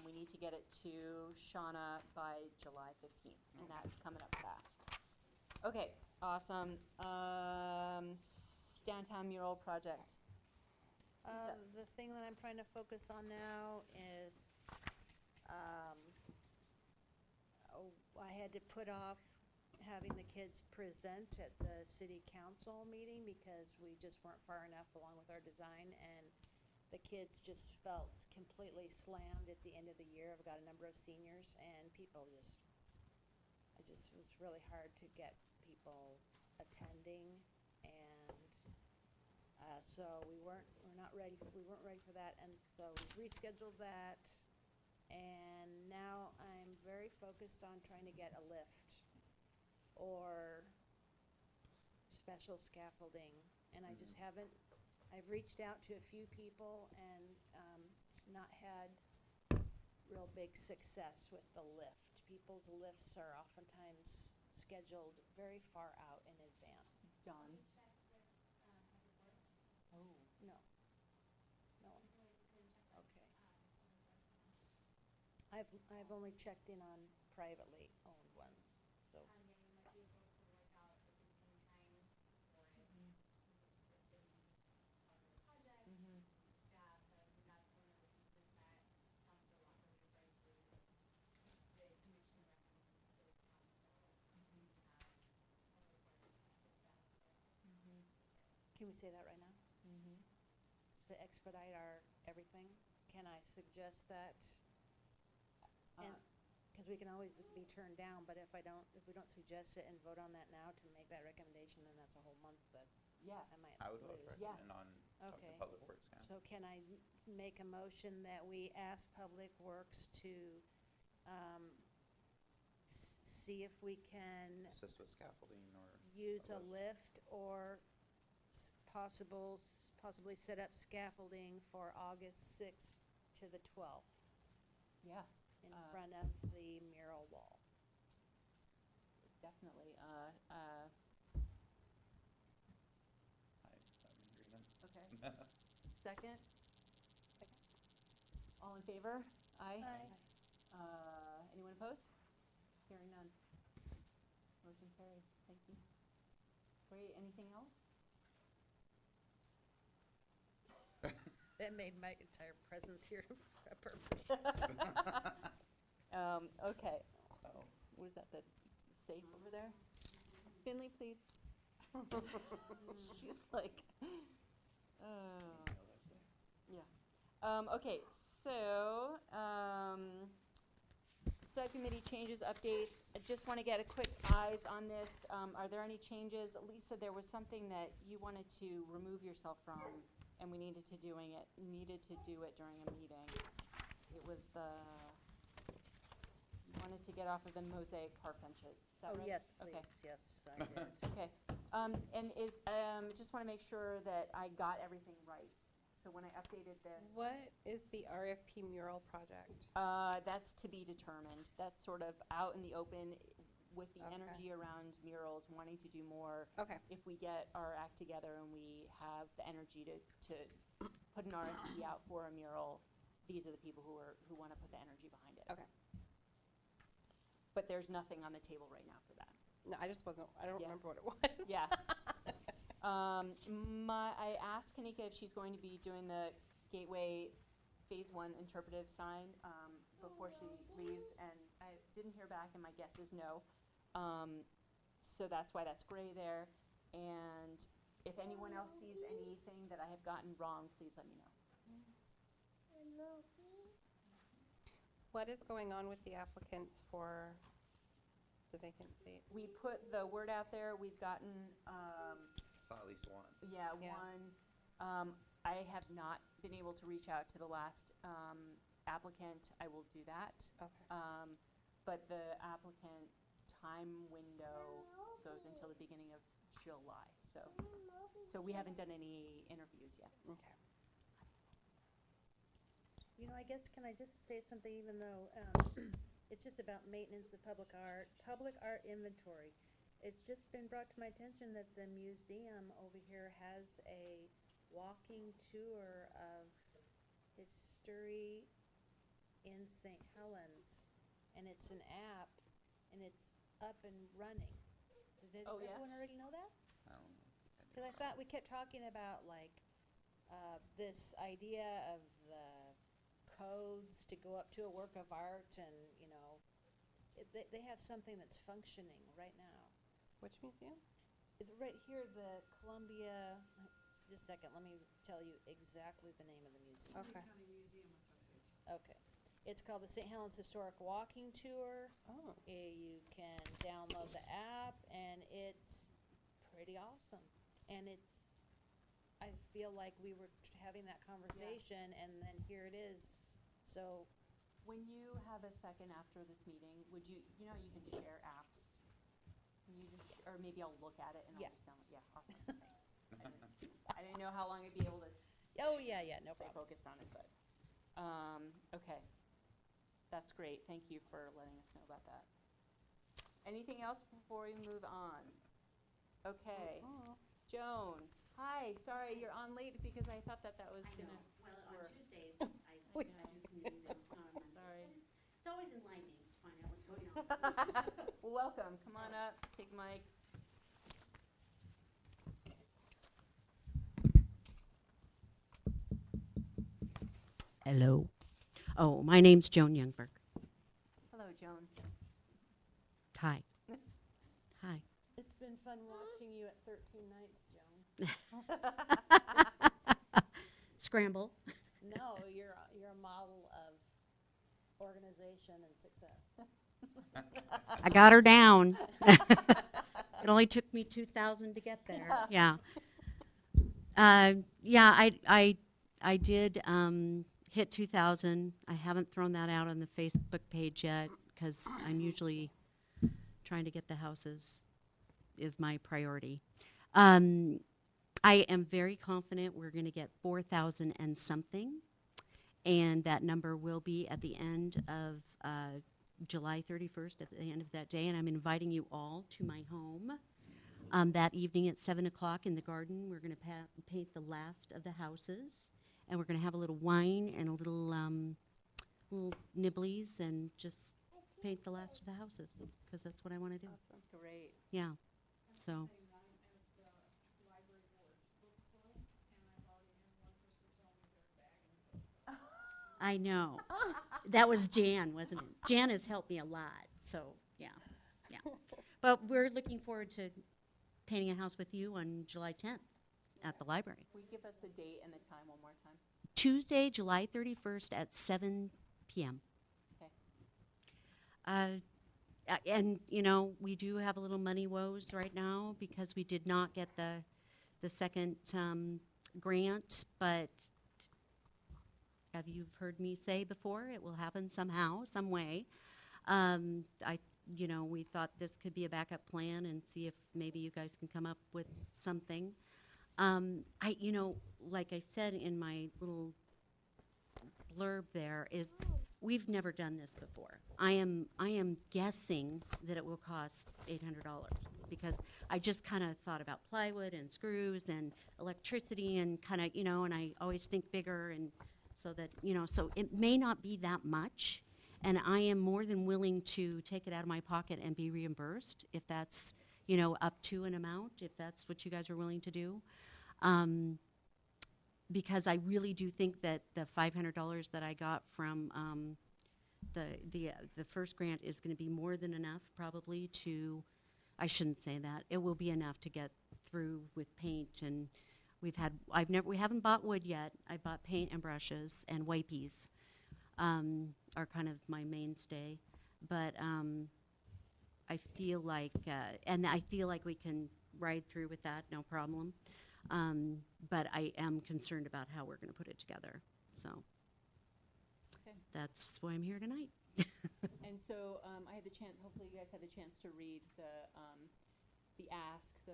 We need to get it to Shauna by July 15th, and that's coming up fast. Okay, awesome. Downtown mural project. Lisa. The thing that I'm trying to focus on now is, I had to put off having the kids present at the city council meeting because we just weren't far enough along with our design, and the kids just felt completely slammed at the end of the year. I've got a number of seniors, and people just, it was really hard to get people attending, and so we weren't ready for that, and so we rescheduled that, and now I'm very focused on trying to get a lift or special scaffolding, and I just haven't. I've reached out to a few people and not had real big success with the lift. People's lifts are oftentimes scheduled very far out in advance. Dawn. Oh. No. No. Okay. I've only checked in on privately owned ones, so. Can we say that right now? Mm-hmm. To expedite our everything, can I suggest that? And, because we can always be turned down, but if we don't suggest it and vote on that now to make that recommendation, then that's a whole month that Yeah. I might I would vote lose. for recommend on talking Okay. to Public Works, yeah. So can I make a motion that we ask Public Works to see if we can Assist with scaffolding or. use a lift or possibly set up scaffolding for August 6th to the 12th Yeah. in front of the mural wall. Definitely. I'm in agreement. Okay. Second? All in favor? Aye. Anyone opposed? Hearing none. Motion carries. Thank you. Great. Anything else? That made my entire presence here a purpose. Okay. Oh. What is that, the safe over there? Finley, please. She's like, yeah. Okay, so, subcommittee changes, updates. I just want to get a quick eyes on this. Are there any changes? Lisa, there was something that you wanted to remove yourself from, and we needed to do it during a meeting. It was you wanted to get off of the mosaic park benches. Is that Oh, right? yes, Okay. please, yes, I did. Okay, and just want to make sure that I got everything right. So when I updated this. What is the RFP mural project? That's to be determined. That's sort of out in the open with the Okay. energy around murals, wanting to do more. Okay. If we get our act together and we have the energy to put an RFP out for a mural, these are the people who want to put the energy behind it. Okay. But there's nothing on the table right now for that. No, I just wasn't, I don't Yeah. remember what it was. Yeah. I asked Kanika if she's going to be doing the Gateway Phase 1 interpretive sign before she leaves, and I didn't hear back, and my guess is no. So that's why that's gray there. And if anyone else sees anything that I have gotten wrong, please let me know. What is going on with the applicants for the vacant seat? We put the word out there. We've gotten, Saw at least one. yeah, Yeah. one. I have not been able to reach out to the last applicant. I will do that. Okay. But the applicant time window goes until the beginning of July. So we haven't done any interviews yet. Okay. You know, I guess, can I just say something, even though it's just about maintenance of public art inventory. It's just been brought to my attention that the museum over here has a walking tour of history in St. Helens, and it's an app, and it's up and running. Did Oh, yeah? everyone already know that? I don't know. Because I thought we kept talking about like this idea of the codes to go up to a work of art, and they have something that's functioning right now. Which museum? Right here, the Columbia. Just a second, let me tell you exactly the name of the museum. Okay. County Museum Association. Okay. It's called the St. Helens Historic Walking Tour. Oh. You can download the app, and it's pretty awesome. And I feel like we were having that conversation, and then here it is. So, When you have a second after this meeting, would you can share apps? Can you just, or maybe I'll look at it and Yeah. I'll just download. Yeah, awesome, thanks. I didn't know how long I'd be able to oh yeah, no stay problem. focused on it, but, okay. That's great, thank you for letting us know about that. Anything else before we move on? Okay, Joan, hi, sorry, you're on late because I thought that was gonna work. Tuesdays, I do community then on Mondays. Sorry. It's always enlightening to find out what's going on. Welcome, come on up, take mic. Hello. Oh, my name's Joan Youngberg. Hello, Joan. Hi. Hi. It's been fun watching you at 13 Nights, Joan. Scramble. No, you're a model of organization and success. I got her down. It only took me 2,000 to get there. Yeah. I did hit 2,000. I haven't thrown that out on the Facebook page yet because I'm usually trying to get the houses is my priority. I am very confident we're going to get 4,000 and something, and that number will be at the end of July 31st, at the end of that day, and I'm inviting you all to my home that evening at 7 o'clock in the garden. We're going to paint the last of the houses, and we're going to have a little wine and a little nibblies and just paint the last of the houses because that's what I want to do. Awesome, great. Yeah, so. I know. That was Jan, wasn't it? Jan has helped me a lot, so yeah. But we're looking forward to painting a house with you on July 10th at the library. Will you give us the date and the time one more time? Tuesday, July 31st at 7 p.m. Okay. And, we do have a little money woes right now because we did not get the second grant, but have you heard me say before, it will happen somehow, some way. We thought this could be a backup plan and see if maybe you guys can come up with something. Like I said in my little blurb there, is we've never done this before. I am guessing that it will cost $800 because I just kind of thought about plywood and screws and electricity and kind of, and I always think bigger, and so that, so it may not be that much, and I am more than willing to take it out of my pocket and be reimbursed if that's, up to an amount, if that's what you guys are willing to do. Because I really do think that the $500 that I got from the first grant is going to be more than enough, probably to. I shouldn't say that. It will be enough to get through with paint, and we haven't bought wood yet. I bought paint and brushes and wipies, are kind of my mainstay, but I feel like we can ride through with that, no problem. But I am concerned about how we're going to put it together. So that's why I'm here tonight. And so I had the chance. Hopefully, you guys had the chance to read the ask.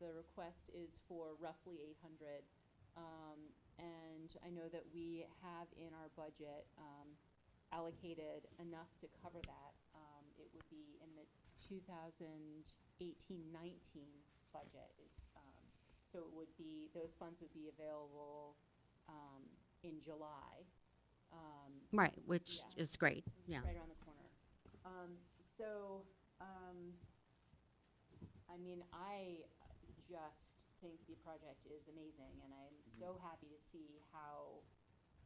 The request is for roughly 800, and I know that we have in our budget allocated enough to cover that. It would be in the 2018-19 budget. So it would be, those funds would be available in July. Right, which is great. Yeah. Right around the corner. I I mean, I just think the project is amazing, and I'm so happy to see how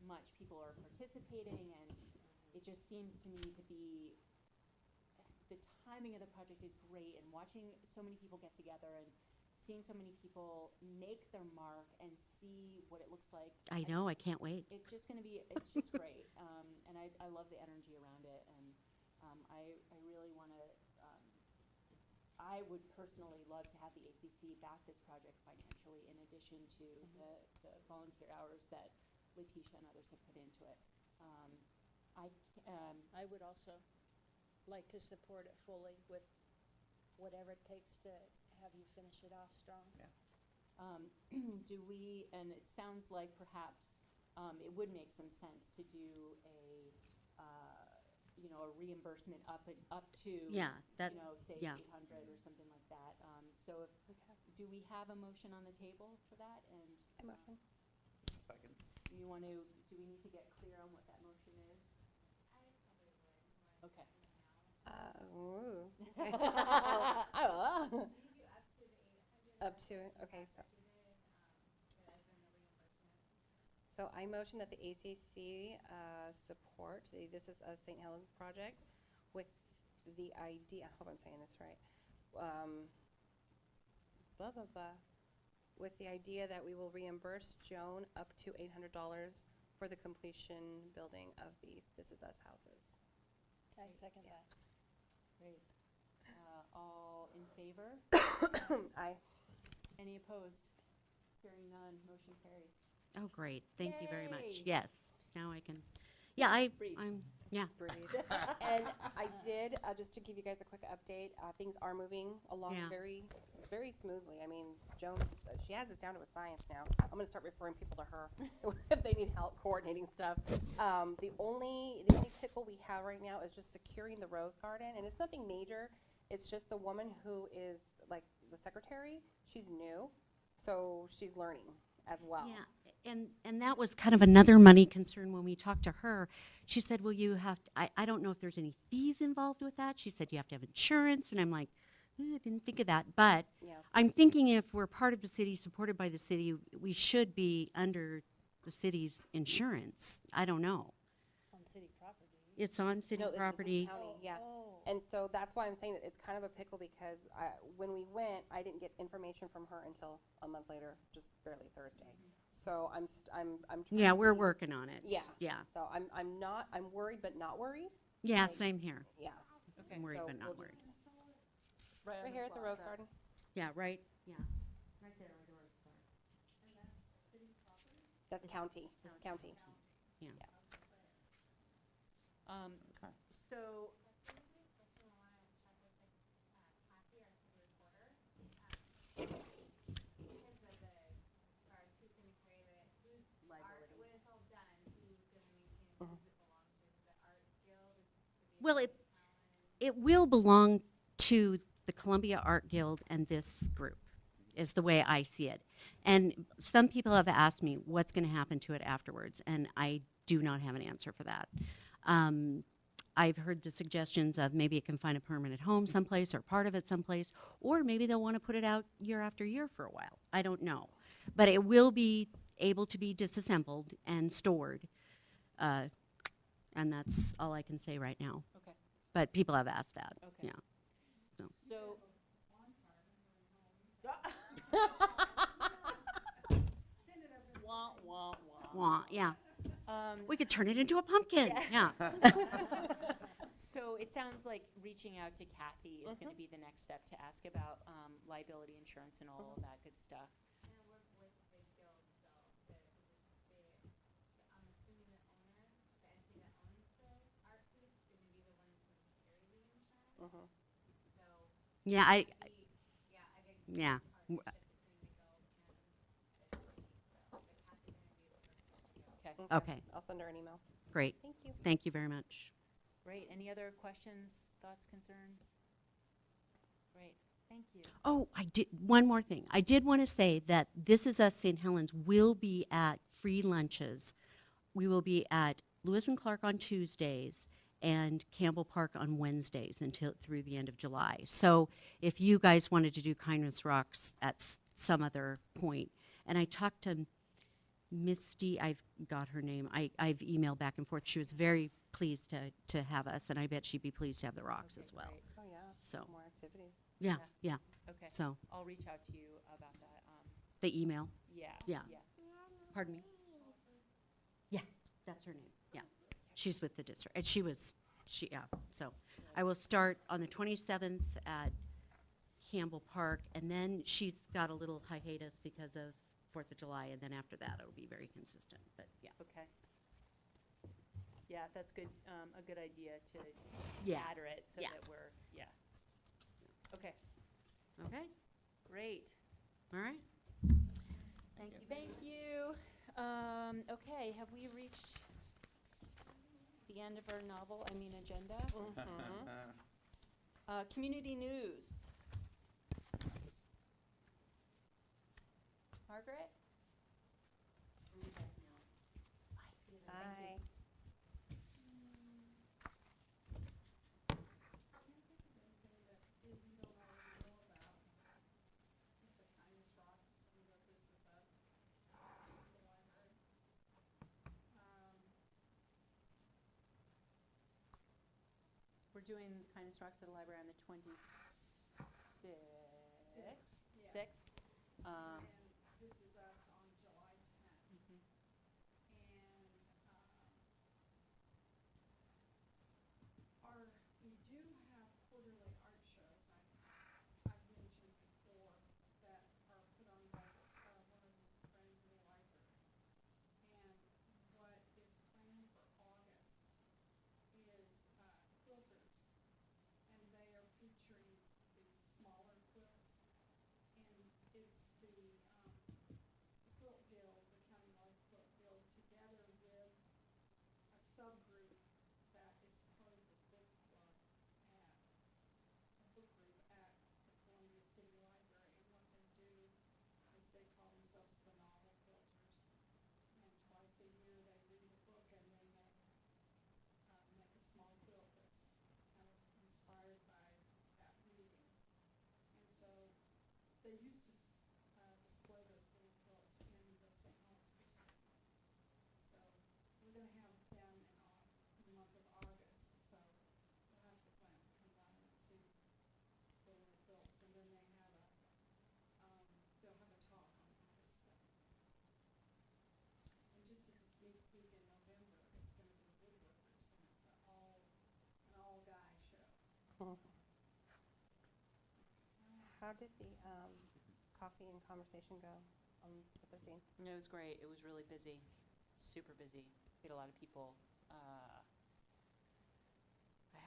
much people are participating, and it just seems to me to be, the timing of the project is great, and watching so many people get together and seeing so many people make their mark and see what it looks like. I know, I can't wait. It's just going to be, it's just great. And I love the energy around it. And I really want to, I would personally love to have the ACC back this project financially in addition to the volunteer hours that Letitia and others have put into it. I would also like to support it fully with whatever it takes to have you finish it off strong. Yeah. Do we, and it sounds like perhaps it would make some sense to do a, a reimbursement up to, Yeah, that- say yeah. 800 or something like that. So do we have a motion on the table for that? And Motion. Second. do we need to get clear on what that motion is? Okay. Ooh. Up to, okay, so I motion that the ACC support This Is Us St. Helens project with the idea, I hope I'm saying this right, blah, blah, blah, with the idea that we will reimburse Joan up to $800 for the completion building of the This Is Us houses. I second that. Great. All in favor? Aye. Any opposed? Hearing none, motion carries. Oh, great. Thank you very much. Yay. Yes. Now I can, yeah, Breathe. yeah. Breathe. And I did, just to give you guys a quick update, things are moving along Yeah. very, very smoothly. I mean, Joan, she has this down to a science now. I'm going to start referring people to her if they need help coordinating stuff. The only pickle we have right now is just securing the rose garden, and it's nothing major. It's just the woman who is like the secretary. She's new, so she's learning as well. Yeah, and that was kind of another money concern when we talked to her. She said, well, you have to, I don't know if there's any fees involved with that. She said you have to have insurance, and I'm like, I didn't think of that. But Yeah. I'm thinking if we're part of the city, supported by the city, we should be under the city's insurance. I don't know. On city property. It's on city No, this is property. county, yeah. Oh. And so that's why I'm saying that it's kind of a pickle because when we went, I didn't get information from her until a month later, just barely Thursday. So I'm trying Yeah, we're to- working on it. Yeah. Yeah. So I'm worried but not worried. Yeah, Like, same here. Yeah. I'm worried So but not we'll worried. just- Right here at the Rose Garden. Yeah, right. Yeah. That's county. County. Yeah. Okay. So, Well, it will belong to the Columbia Art Guild and this group, is the way I see it. And some people have asked me what's going to happen to it afterwards, and I do not have an answer for that. I've heard the suggestions of maybe it can find a permanent home someplace or part of it someplace, or maybe they'll want to put it out year after year for a while. I don't know. But it will be able to be disassembled and stored. And that's all I can say right now. okay. But people have asked that. Okay. Yeah. So. Wah, wah, wah. Wah, yeah. Um, We could turn it into a pumpkin. Yeah. So it sounds like reaching out to Kathy is going to be the next step to ask about liability insurance and all of that good stuff. Yeah, yeah. Okay. I'll send her an email. Great. Thank you. Thank you very much. Great. Any other questions, thoughts, concerns? Great. Thank you. Oh, I did one more thing. I did want to say that This Is Us St. Helens will be at free lunches. We will be at Lewis and Clark on Tuesdays and Campbell Park on Wednesdays until through the end of July. So if you guys wanted to do Kindness Rocks at some other point, and I talked to Misty, I've got her name. I've emailed back and forth. She was very pleased to have us, and I bet she'd be pleased to have the rocks as well. Great. Oh, yeah. So More activities. yeah, yeah. Okay. So I'll reach out to you about that. the email. Yeah. Yeah. Yeah. Pardon me. Yeah, that's her name. Yeah, she's with the district, and yeah. So I will start on the 27th at Campbell Park, and then she's got a little hiatus because of 4th of July, and then after that it'll be very consistent. But yeah. Okay. Yeah, that's good. A good idea to Yeah. scatter it so Yeah. that we're Okay. Okay. Great. All right. Thank you. Thank you. Okay, have we reached the end of our agenda? Community news. Margaret? Hi. We're doing Kindness Rocks at the library on the 26th. Sixth. And this is us on July 10th. And we do have quarterly art shows. I've mentioned before that are put on by one of the Friends of the Library. And what is planned for August is quilters, and they are featuring these smaller quilts. And it's the Quilt Guild, the countywide Quilt Guild, together with a subgroup that is part of the book club a book group at the Columbia City Library. And what they do is they call themselves the Novel Quilters. And twice a year they read a book and they make a small quilt that's kind of inspired by that reading. And so they used to display those little quilts in the St. Helens Museum. So we're going to have them in the month of August. So we'll have to plan to come down and see the little quilts. And then they'll have a talk on August 7th. And just as a sneak peek, in November, it's going to be Woodworkers, and it's an all-guy show. How did the coffee and conversation go on the 13th? It was great. It was really busy, super busy. We had a lot of people. I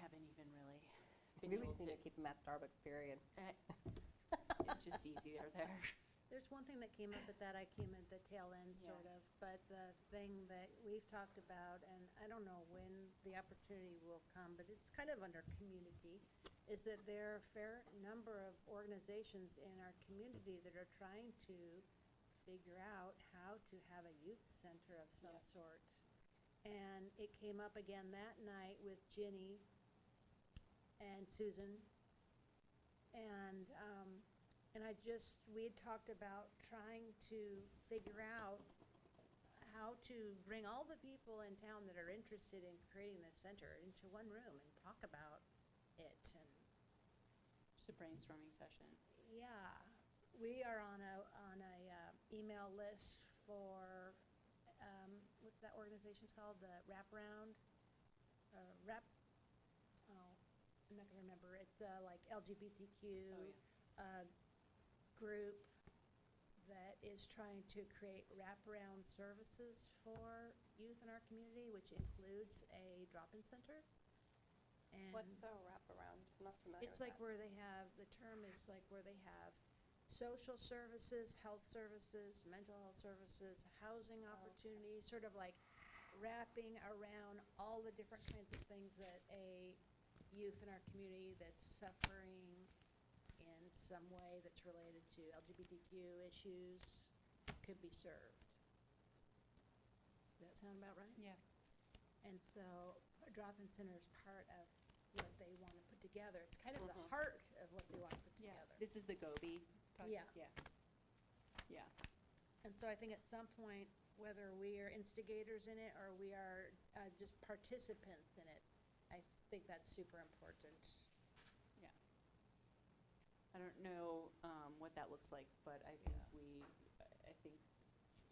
haven't even really been Maybe we able just need to keep them at Starbucks, period. It's just easier there. There's one thing that came up at that, I came at the tail end sort of, but the thing that we've talked about, and I don't know when the opportunity will come, but it's kind of under community, is that there are a fair number of organizations in our community that are trying to figure out how to have a youth center of some sort. And it came up again that night with Ginny and Susan. And we had talked about trying to figure out how to bring all the people in town that are interested in creating this center into one room and talk about it. And Just a brainstorming session. yeah, we are on a email list for what's that organization's called? The Wraparound, I'm not gonna remember. It's like LGBTQ group that is trying to create wraparound services for youth in our community, which includes a drop-in center. And What's a wraparound? I'm not familiar it's with like that. where they have, the term is like where they have social services, health services, mental health services, housing opportunities, sort of like wrapping around all the different kinds of things that a youth in our community that's suffering in some way that's related to LGBTQ issues could be served. Does that sound about right? Yeah. And so drop-in center is part of what they want to put together. It's kind of the heart of what they want to put Yeah, together. this is the Gobi project, yeah. Yeah. And so I think at some point, whether we are instigators in it or we are just participants in it, I think that's super important. Yeah. I don't know what that looks like, but I think I think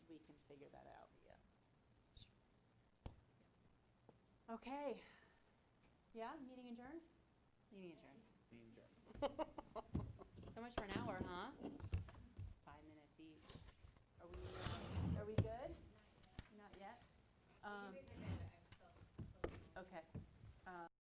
we can figure that out. Yeah. Okay. Yeah, meeting adjourned? Meeting adjourned. Being jerk. So much for an hour, huh?